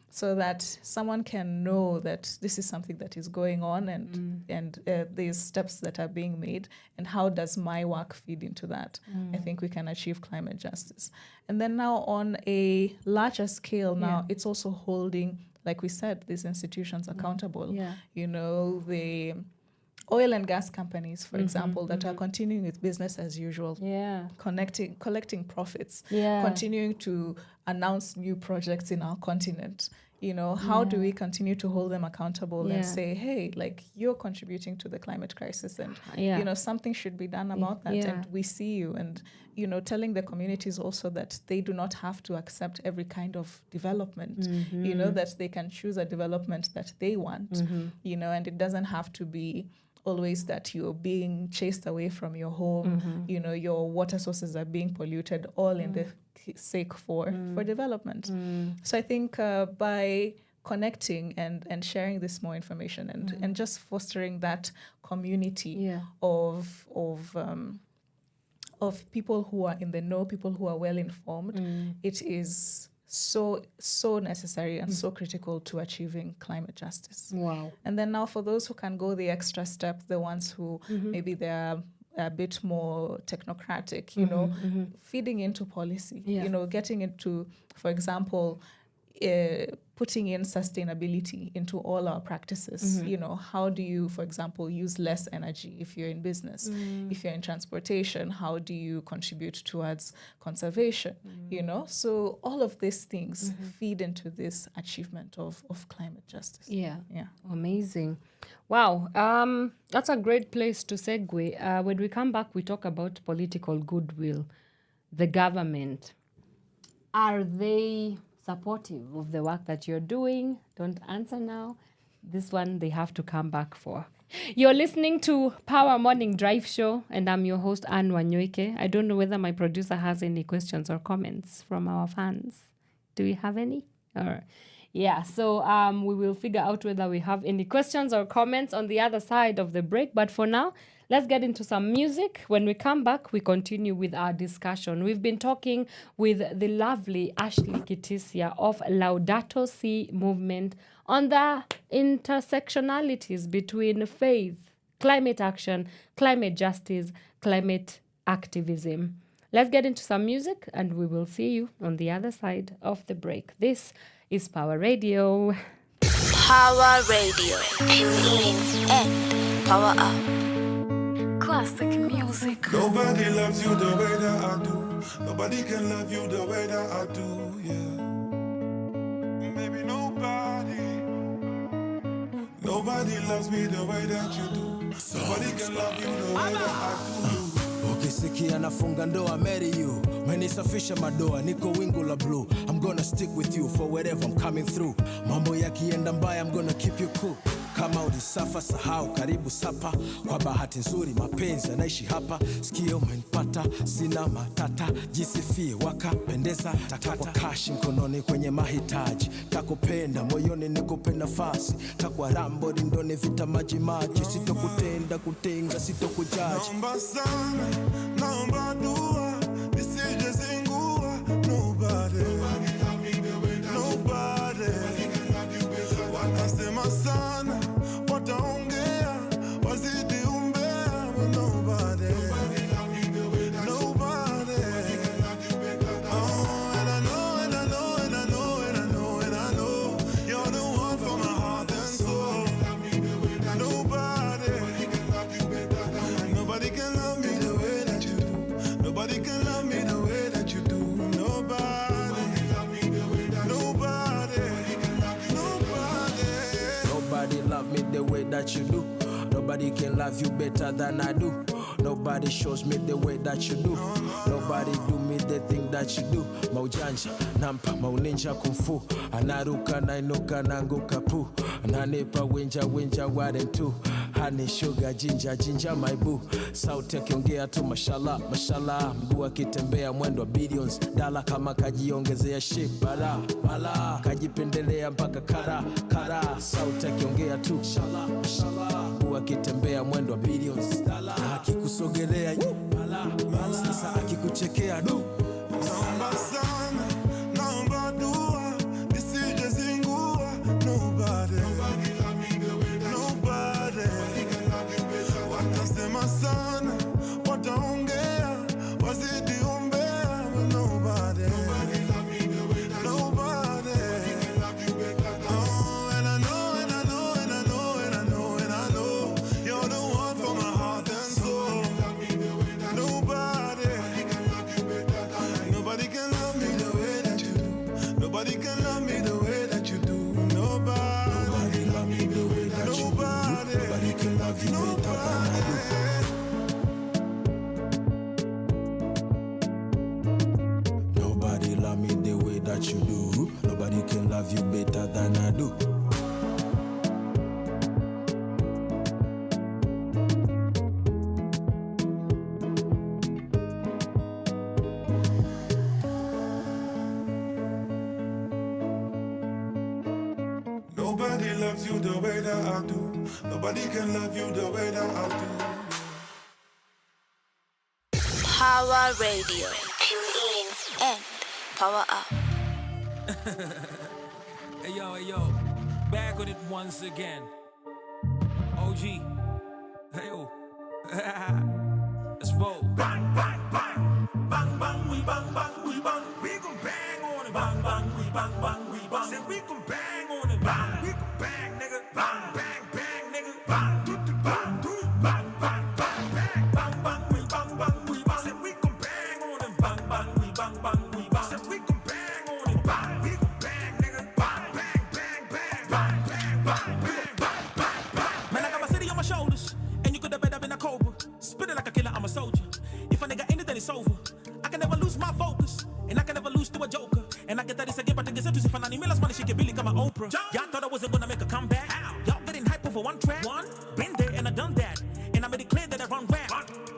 So that someone can know that this is something that is going on, and there's steps that are being made, and how does my work feed into that? I think we can achieve climate justice. And then now on a larger scale, now it's also holding, like we said, these institutions accountable. You know, the oil and gas companies, for example, that are continuing with business as usual, collecting profits, continuing to announce new projects in our continent. You know, how do we continue to hold them accountable and say, hey, like, you're contributing to the climate crisis, and, you know, something should be done about that. And we see you. And, you know, telling the communities also that they do not have to accept every kind of development, you know, that they can choose a development that they want, you know, and it doesn't have to be always that you're being chased away from your home, you know, your water sources are being polluted, all in the sake for development. So I think by connecting and sharing this more information and just fostering that community of people who are in the know, people who are well informed, it is so necessary and so critical to achieving climate justice. Wow. And then now for those who can go the extra step, the ones who maybe they're a bit more technocratic, you know, feeding into policy, you know, getting into, for example, putting in sustainability into all our practices. You know, how do you, for example, use less energy if you're in business? If you're in transportation, how do you contribute towards conservation? You know, so all of these things feed into this achievement of climate justice. Yeah. Yeah. Amazing. Wow. That's a great place to segue. When we come back, we talk about political goodwill. The government, are they supportive of the work that you're doing? Don't answer now. This one they have to come back for. You're listening to Power Morning Drive Show, and I'm your host, Anne Wanyoike. I don't know whether my producer has any questions or comments from our fans. Do we have any? So we will figure out whether we have any questions or comments on the other side of the break. But for now, let's get into some music. When we come back, we continue with our discussion. We've been talking with the lovely Ashley Kitisya of Laudato Si movement on the intersectionalities between faith, climate action, climate justice, climate activism. Let's get into some music, and we will see you on the other side of the break. This is Power Radio. Power Radio. Tune in and power up. Classic music. Nobody loves you the way that I do. Nobody can love you the way that I do, yeah. Maybe nobody. Nobody loves me the way that you do. Nobody can love you the way that I do. Ukisikia nafunga ndoa, marry you. Menisafisha madoa, niko wingu la blue. I'm gonna stick with you for wherever I'm coming through. Mambo yakienda mbaya, I'm gonna keep you cool. Kama ulisafa sahau, karibu sapa. Kwa bahati nzuri mapenzi yanaishi hapa. Sikio umenipata, sina matata. Jisifie wakapendeza, takwa kashi mkononi kwenye mahitaji. Takupenda moyoni nikupe nafasi. Takwa rambo rindoni vita maji maji. Sitokutenda kutenga, sitokujaji. Naomba sana, naomba dua. Nisije zingua. Nobody. Watasema sana, wataongea, wazidi umbea, but nobody. Oh, and I know, you're the one for my heart and soul. Nobody can love me the way that you do. Nobody can love me the way that you do. Nobody love me the way that you do. Nobody can love you better than I do. Nobody shows me the way that you do. Nobody do me the thing that you do. Maujanja, nampa, mauninja kumfu. Anaruka, nainuka, nanguka pu. Ananipa, winja, warren too. Honey, sugar, ginger, my boo. Sauti akiongea tu mashallah. Mguu akitembea mwendo wa billions. Dala kama kajiongezea shape. Bala, kajipendelea mpaka kara. Sauti akiongea tu mashallah. Mguu akitembea mwendo wa billions. Na akikusogelea bala. Sasa akikuchekea du. Naomba sana, naomba dua. Nisije zingua. Nobody. Watasema sana, wataongea, wazidi umbea, but nobody. Oh, and I know, you're the one for my heart and soul. Nobody can love me the way that you do. Nobody can love me the way that you do. Nobody love me the way that you do. Nobody can love you better than I do. Nobody love me the way that you do. Nobody can love you better than I do. Nobody loves you the way that I do. Nobody can love you the way that I do. Power Radio. Tune in and power up. Hey yo, back with it once again. OG, hey yo, let's roll. Bang, bang, bang, bang, bang, we bang, we gon' bang on it. Bang, bang, we bang, we bang. we can bang on it. Bang, we can bang, nigga. Bang, bang, bang, nigga. Bang, do, do, bang, do, bang, bang, bang, bang, bang, bang, we bang, bang, we bang. Said we can bang on it. Bang, bang, we bang, bang, we bang. Said we can bang on it. Bang, we can bang, nigga. Bang, bang, bang, bang, bang, bang, bang, bang, bang, bang. Man, I got my city on my shoulders, and you could have better been a cobra. Spit it like a killer, I'm a soldier. If a nigga ain't it, then it's over. I can never lose my focus, and I can never lose to a joker. And I get that it's again, but I guess if I need me, money, she can Billy come Oprah. Y'all thought I wasn't gonna make a comeback. Y'all getting hype over one track. Been there and I done that, and I made it clear that I run rap.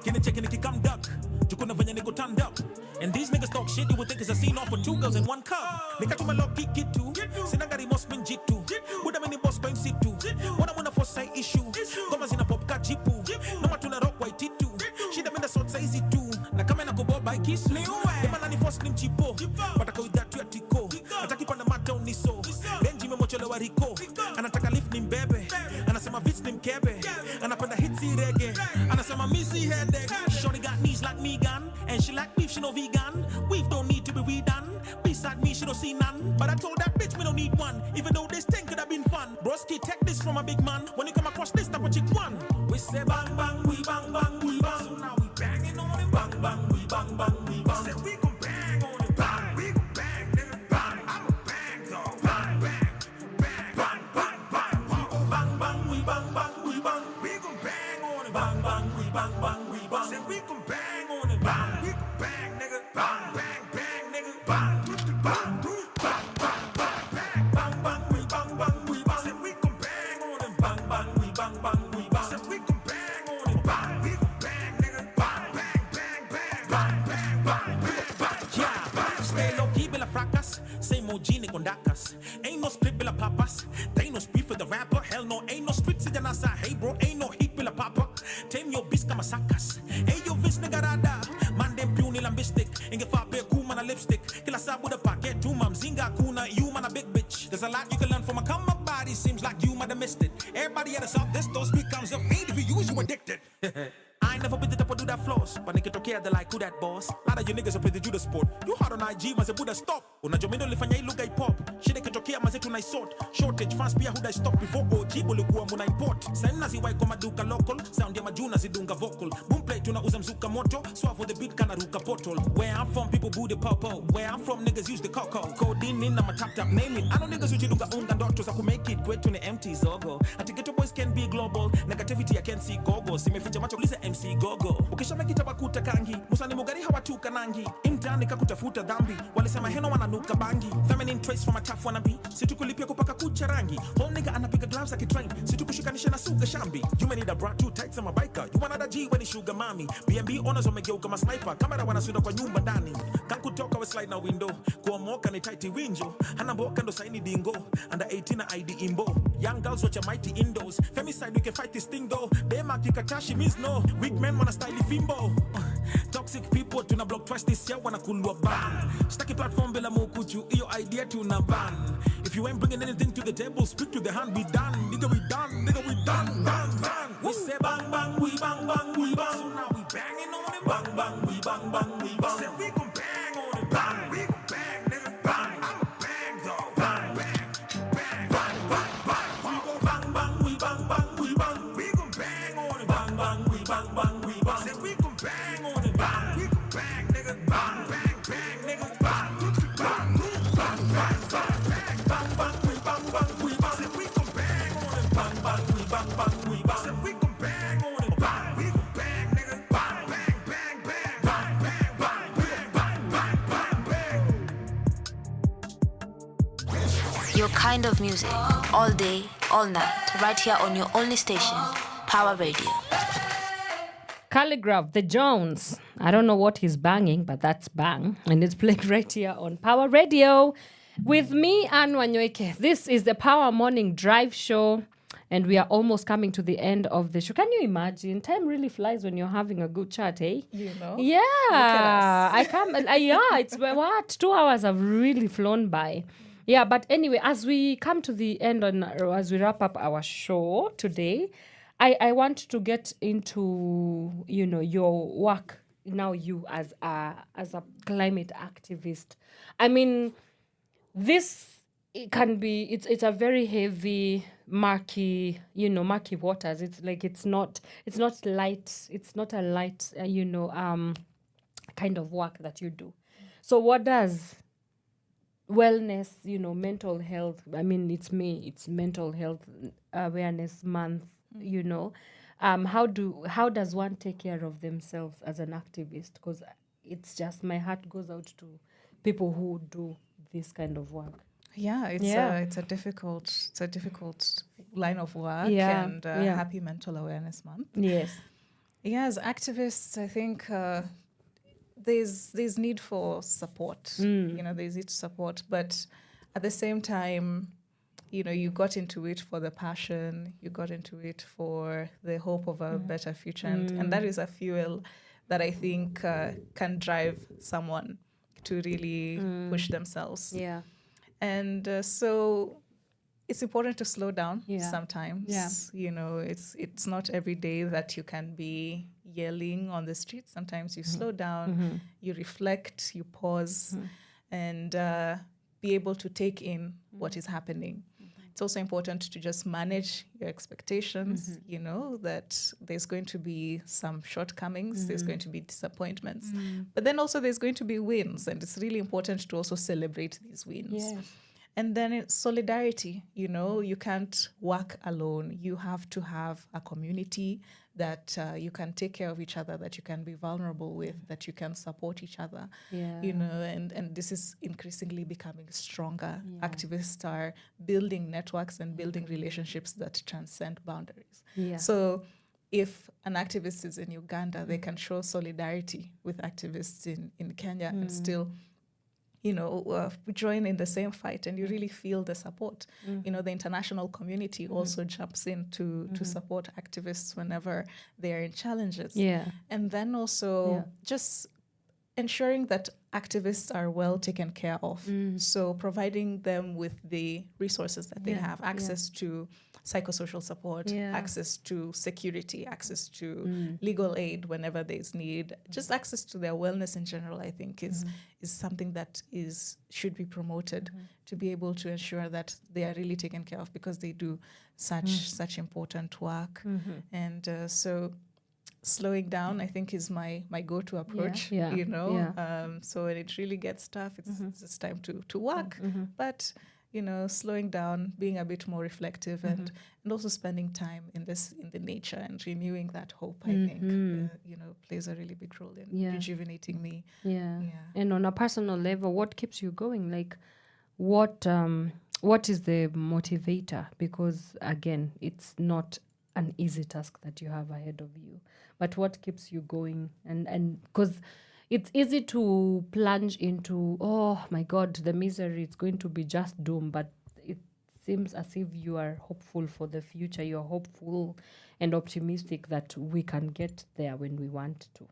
Can you check and come duck? You couldn't have nigga turned up. And these niggas talk shit, you would think it's a scene off for 2 girls and 1 cup. Nigga to my love, get too. Sinagari must been jitu. With a mini boss going sit too. What I'm gonna force say issue. Thomas in a pop cat jipu. No matter na rock white titu. She the minda sort size it too. Na come in a go by kiss. The man and the first name chipo. But I go with that to a tico. I take on the mat down niso. Then Jimmy Mochola Wariko. And I take a lift nim baby. And I say my bitch nim kebe. And I put the hitsy reggae. And I say my missy headache. Shorty got knees like me gun. And she like beef, she no vegan. Weave don't need to be redone. Beside me, she don't see none. But I told that bitch me don't need one. Even though this thing could have been fun. Broski, take this from a big man. When you come across this type of chick one. We say bang bang, we bang bang, we bang. So now we banging on it. Bang bang, we bang bang, we bang. Say we gon' bang on it. Bang, we gon' bang, nigga. Bang, I'm a bang dog. Bang, bang, bang, bang, bang, bang. We gon' bang bang, we bang bang, we bang. We gon' bang on it. Bang bang, we bang bang, we bang. Say we gon' bang on it. Bang, we gon' bang, nigga. Bang, bang, bang, nigga. Bang, bang, bang, bang, bang, bang, bang, bang, we bang bang, we bang. Say we gon' bang on it. Bang bang, we bang bang, we bang. Say we gon' bang on it. Bang, we gon' bang, nigga. Bang, bang, bang, bang, bang, bang, bang, bang, yeah. Stay low key, bila fracas. Same OG ni kondakas. Ain't no split bila papas. They ain't no speed for the rapper. Hell no, ain't no street si janasa. Hey bro, ain't no heat bila papa. Tame your beast kama sakas. Hey yo vis nigga rada. Man dem puni lambistic. Inge fa be cool man a lipstick. Kila sabu the packet. Tu mam zinga kuna. You man a big bitch. There's a lot you can learn from a come up body. Seems like you might have missed it. Everybody at the south, this dose becomes a feed. If you use, you addicted. I ain't never been the type of do that floss. But nigga talk they like who that boss. Lot of you niggas are play the Judas sport. You hard on IG, man say Buddha stop. Unajomendo lifanya iluga hip hop. Shit ikitokea man say tuna sort. Shortage fans pia who that stop before OG bulikuwa muna import. Saina ziwai kwa maduka local. Sound ya majuna zidunga vocal. Boom play tunauza mzuka moto. Swap for the beat kana ruka bottle. Where I'm from people boo the popo. Where I'm from niggas use the cocoa. Codeine in my tap tap naming. I know niggas ujidunga unga ndoto za kumake it great to the empty zogo. Ati ghetto boys can be global. Negativity I can see gogo. Simeficha macho lisa MC gogo. Ukisha mekita bakuta kangi. Musani mugari hawatuka nangi. Intani kakutafuta dhambi. Walisema heno wananuka bangi. Feminine traits from a tough wannabe. Situkulipia kupaka kucha rangi. Whole nigga anapiga gloves akitrain. Situkushikanisha na suga shambi. You may need a bra too tight sama biker. You wanna G when sugar mommy. B&B owners wamegeuka ma sniper. Kamera wanasuda kwa nyumba ndani. Kankutoka we slide na window. Kuomoka ni tighty winjo. Hanamboka ndo saini dingo. Under 18 na ID imbo. Young girls watch your mighty indoors. Femicide we can fight this thing though. Dema kikatashi means no. Weak men wanna style fimbo. Toxic people tuna block twice this year wanna kulwa ban. Staki platform bila mukuchu. Iyo idea tuna ban. If you ain't bringing anything to the table, speak to the hand, be done. Nigga we done, nigga we done. Bang bang. We say bang bang, we bang bang, we bang. So now we banging on it. Bang bang, we bang bang, we bang. Say we gon' bang on it. Bang, we gon' bang, nigga. Bang, I'm a bang dog. Bang bang, bang, bang, bang, bang. We gon' bang bang, we bang bang, we bang. We gon' bang on it. Bang bang, we bang bang, we bang. Say we gon' bang on it. Bang, we gon' bang, nigga. Bang bang, bang, nigga. Bang, bang, bang, bang, bang, bang, bang, bang. We bang bang, we bang. Say we gon' bang on it. Bang bang, we bang bang, we bang. Say we gon' bang on it. Bang, we gon' bang, nigga. Bang bang, bang, bang, bang, bang, bang, bang, bang, bang, bang. Your kind of music, all day, all night, right here on your only station, Power Radio. Calligraph, the Jones. I don't know what he's banging, but that's bang. And it's playing right here on Power Radio with me, Wanyoike. This is the Power Morning Drive Show. And we are almost coming to the end of the show. Can you imagine? Time really flies when you're having a good chat, eh? You know? Yeah. Look at us. I can't. It's what? 2 hours have really flown by. Yeah, but anyway, as we come to the end as we wrap up our show today, I want to get into, your work now, you as a climate activist. I mean, this it can be, it's a very heavy, murky, murky waters. It's like it's not light. It's not a light, kind of work that you do. So what does wellness, mental health, I mean, it's mental health awareness month, how does one take care of themselves as an activist? Because it's just, my heart goes out to people who do this kind of work. Yeah, it's a difficult line of work, and happy Mental Awareness Month. Yes. Yeah, as activists, I think there's need for support. There's need to support, but at the same time, you got into it for the passion, you got into it for the hope of a better future, and that is a fuel that I think can drive someone to really push themselves. Yeah. And so it's important to slow down sometimes. Yeah. It's not every day that you can be yelling on the street. Sometimes you slow down, you reflect, you pause, and be able to take in what is happening. It's also important to just manage your expectations, that there's going to be some shortcomings, there's going to be disappointments, but then also there's going to be wins, and it's really important to also celebrate these wins. Yes. And then it's solidarity, you can't work alone. You have to have a community that you can take care of each other, that you can be vulnerable with, that you can support each other, and this is increasingly becoming stronger. Yeah. Activists are building networks and building relationships that transcend boundaries. Yeah. So if an activist is in Uganda, they can show solidarity with activists in Kenya and still join in the same fight, and you really feel the support. The international community also jumps in to support activists whenever they are in challenges. Yeah. And then also just ensuring that activists are well taken care of. So providing them with the resources that they have, access to psychosocial support, access to security, access to legal aid whenever there's need, just access to their wellness in general, I think is something that should be promoted, to be able to ensure that they are really taken care of, because they do such important work. And so slowing down, I think, is my go-to approach. So when it really gets tough, it's time to work. But slowing down, being a bit more reflective, and also spending time in the nature and renewing that hope, I think, plays a really big role in rejuvenating me. Yeah. And on a personal level, what keeps you going? Like, what is the motivator? Because again, it's not an easy task that you have ahead of you. But what keeps you going? And because it's easy to plunge into, oh my God, the misery, it's going to be just doom. But it seems as if you are hopeful for the future. You're hopeful and optimistic that we can get there when we want to.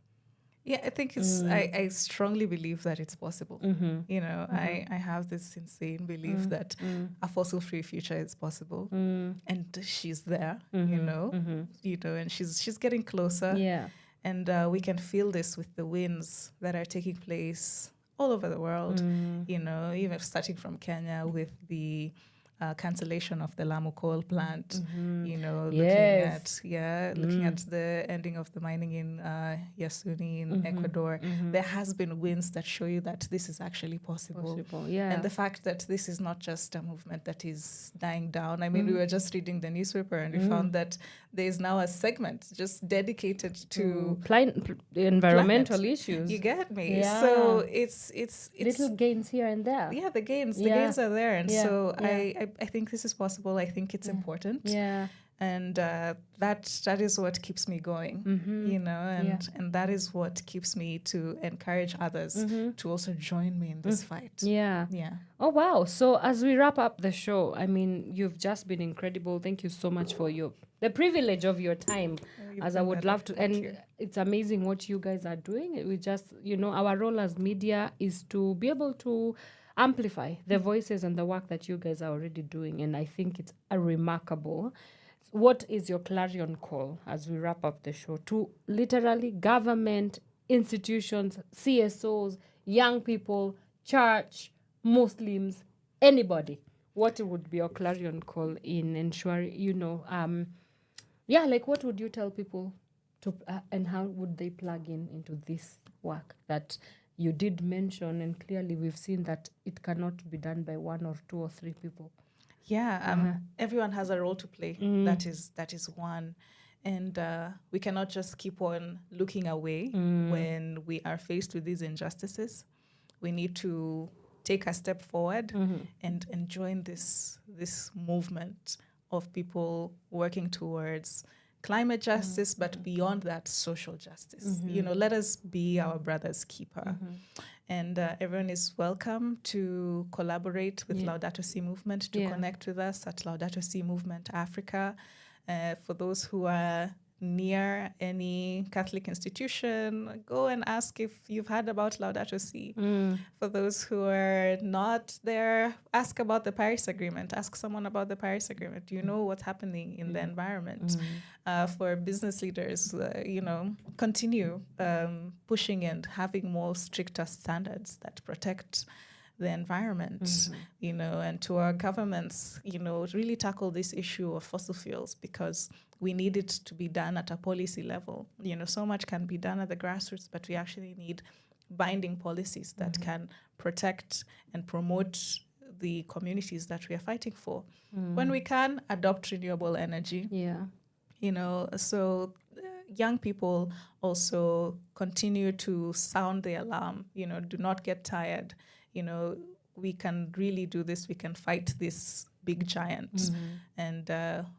Yeah, I think I strongly believe that it's possible. I have this insane belief that a fossil-free future is possible, and she's there. And she's getting closer. Yeah, and we can feel this with the winds that are taking place all over the world. Even starting from Kenya with the cancellation of the Lamu coal plant, looking at the ending of the mining in Yasuni in Ecuador. There has been winds that show you that this is actually possible. And the fact that this is not just a movement that is dying down. I mean, we were just reading the newspaper and we found that there is now a segment just dedicated to environmental issues. You get me? Yeah. So it's little gains here and there. Yeah, the gains are there, and so I think this is possible. I think it's important. Yeah. And that is what keeps me going, and that is what keeps me to encourage others to also join me in this fight. Yeah. Oh, wow. So as we wrap up the show, I mean, you've just been incredible. Thank you so much for the privilege of your time, as I would love to. And it's amazing what you guys are doing. We just, our role as media is to be able to amplify the voices and the work that you guys are already doing. And I think it's a remarkable. What is your clarion call as we wrap up the show to literally government, institutions, CSOs, young people, church, Muslims, anybody? what would be your clarion call in ensuring, like what would you tell people to and how would they plug into this work that you did mention, and clearly we've seen that it cannot be done by one or two or three people. Yeah, everyone has a role to play. That is one. And we cannot just keep on looking away when we are faced with these injustices. We need to take a step forward and join this movement of people working towards climate justice, but beyond that, social justice. Let us be our brother's keeper. And everyone is welcome to collaborate with Laudato Si Movement, to connect with us at Laudato Si Movement Africa. For those who are near any Catholic institution, go and ask if you've heard about Laudato Si. For those who are not there, ask about the Paris Agreement. Ask someone about the Paris Agreement. You know what's happening in the environment. For business leaders, continue pushing and having more stricter standards that protect the environment, and to our governments, really tackle this issue of fossil fuels, because we need it to be done at a policy level. So much can be done at the grassroots, but we actually need binding policies that can protect and promote the communities that we are fighting for. When we can, adopt renewable energy. So young people also continue to sound the alarm, do not get tired. We can really do this. We can fight this big giant. And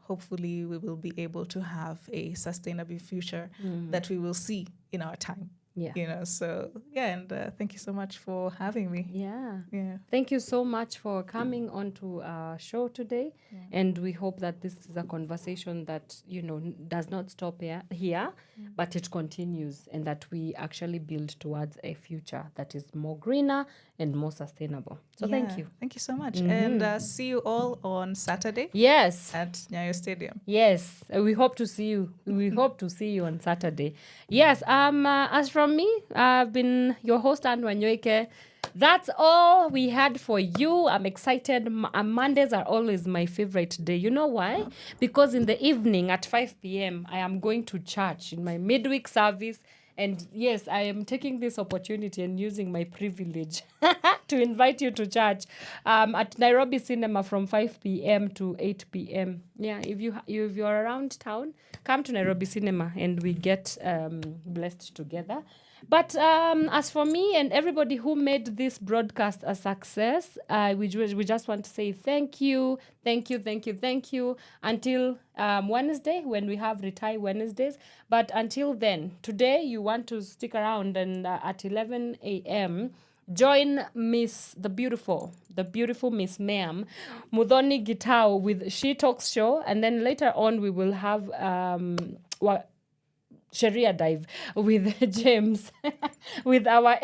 hopefully we will be able to have a sustainable future that we will see in our time. And thank you so much for having me. Thank you so much for coming on to our show today. And we hope that this is a conversation that does not stop here, but it continues, and that we actually build towards a future that is more greener and more sustainable. So thank you so much. And see you all on Saturday at Nyayo Stadium. We hope to see you. We hope to see you on Saturday. As from me, I've been your host, Wanyoike. That's all we had for you. I'm excited. Mondays are always my favorite day. You know why? Because in the evening at 5 p.m., I am going to church in my midweek service. And yes, I am taking this opportunity and using my privilege to invite you to church at Nairobi Cinema from 5 p.m. to 8 p.m. If you're around town, come to Nairobi Cinema and we get blessed together. But as for me and everybody who made this broadcast a success, we just want to say thank you. Until Wednesday, when we have Retire Wednesdays. But until then, today you want to stick around, and at 11 a.m., join the beautiful Miss Ma'am Mudhoni Gitao with She Talks Show. And then later on, we will have Sharia Dive with James, with our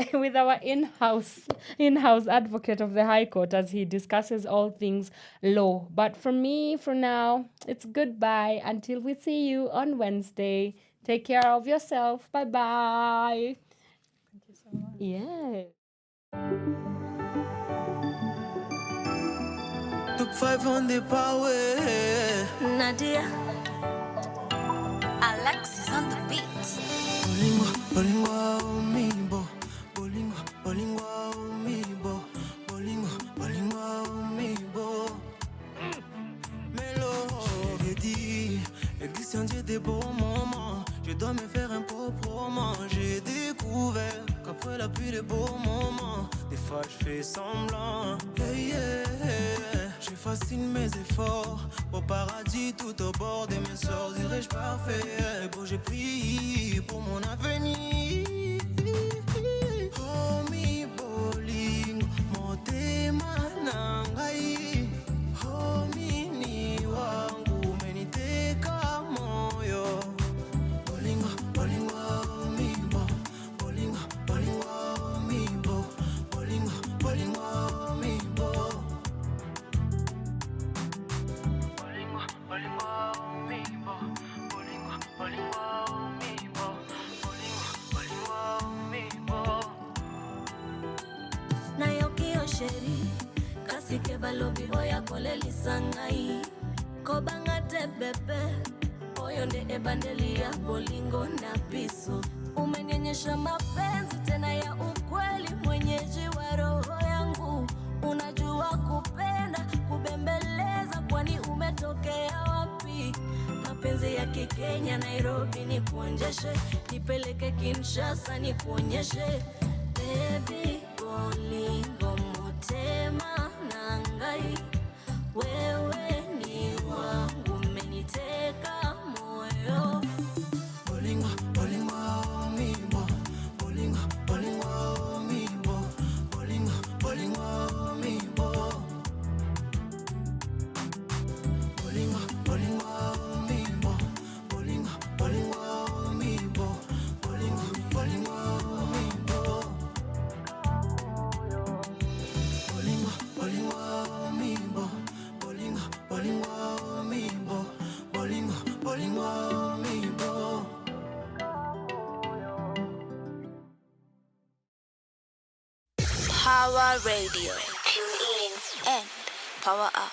in-house advocate of the High Court, as he discusses all things law. But for me, for now, it's goodbye until we see you on Wednesday. Take care of yourself. Bye-bye. Thank you so much. Took 5 on the power. Nadia, Alexis on the beat. Bolingwa, umibo. Bolingwa, umibo. Bolingwa, umibo. Mélo, j'ai dit, existe un Dieu des beaux moments. Je dois me faire un proprement. J'ai découvert qu'après la pluie, des beaux moments. Des fois, je fais semblant. Je fascine mes efforts. Au paradis, tout au bord de mes sorts. Dirais-je parfait. Et bon, j'ai pris pour mon avenir. Oh, mi boling, motema nangai. Oh, mini wangu, meniteka moyo. Bolingwa, umibo. Bolingwa, umibo. Bolingwa, umibo. Nayoki Osheri, sike balobi oya koleli sangai kobanga tebepe oyo nde ebandeli ya bolingo na piso umenyenyesha mapenzi tena ya ukweli mwenyeji wa roho yangu unajua kupenda kubembeleza kwani umetokea wapi mapenzi ya Kikenya Nairobi nikuonjeshe nipeleke Kinshasa nikuonyeshe baby bolingo motema nangai wewe ni wangu umeniteka moyo bolingo bolingo mimbo bolingo bolingo mimbo bolingo bolingo mimbo bolingo bolingo mimbo bolingo bolingo mimbo bolingo bolingo mimbo bolingo bolingo mimbo bolingo bolingo mimbo bolingo bolingo mimbo Power Radio. Tune in and power up.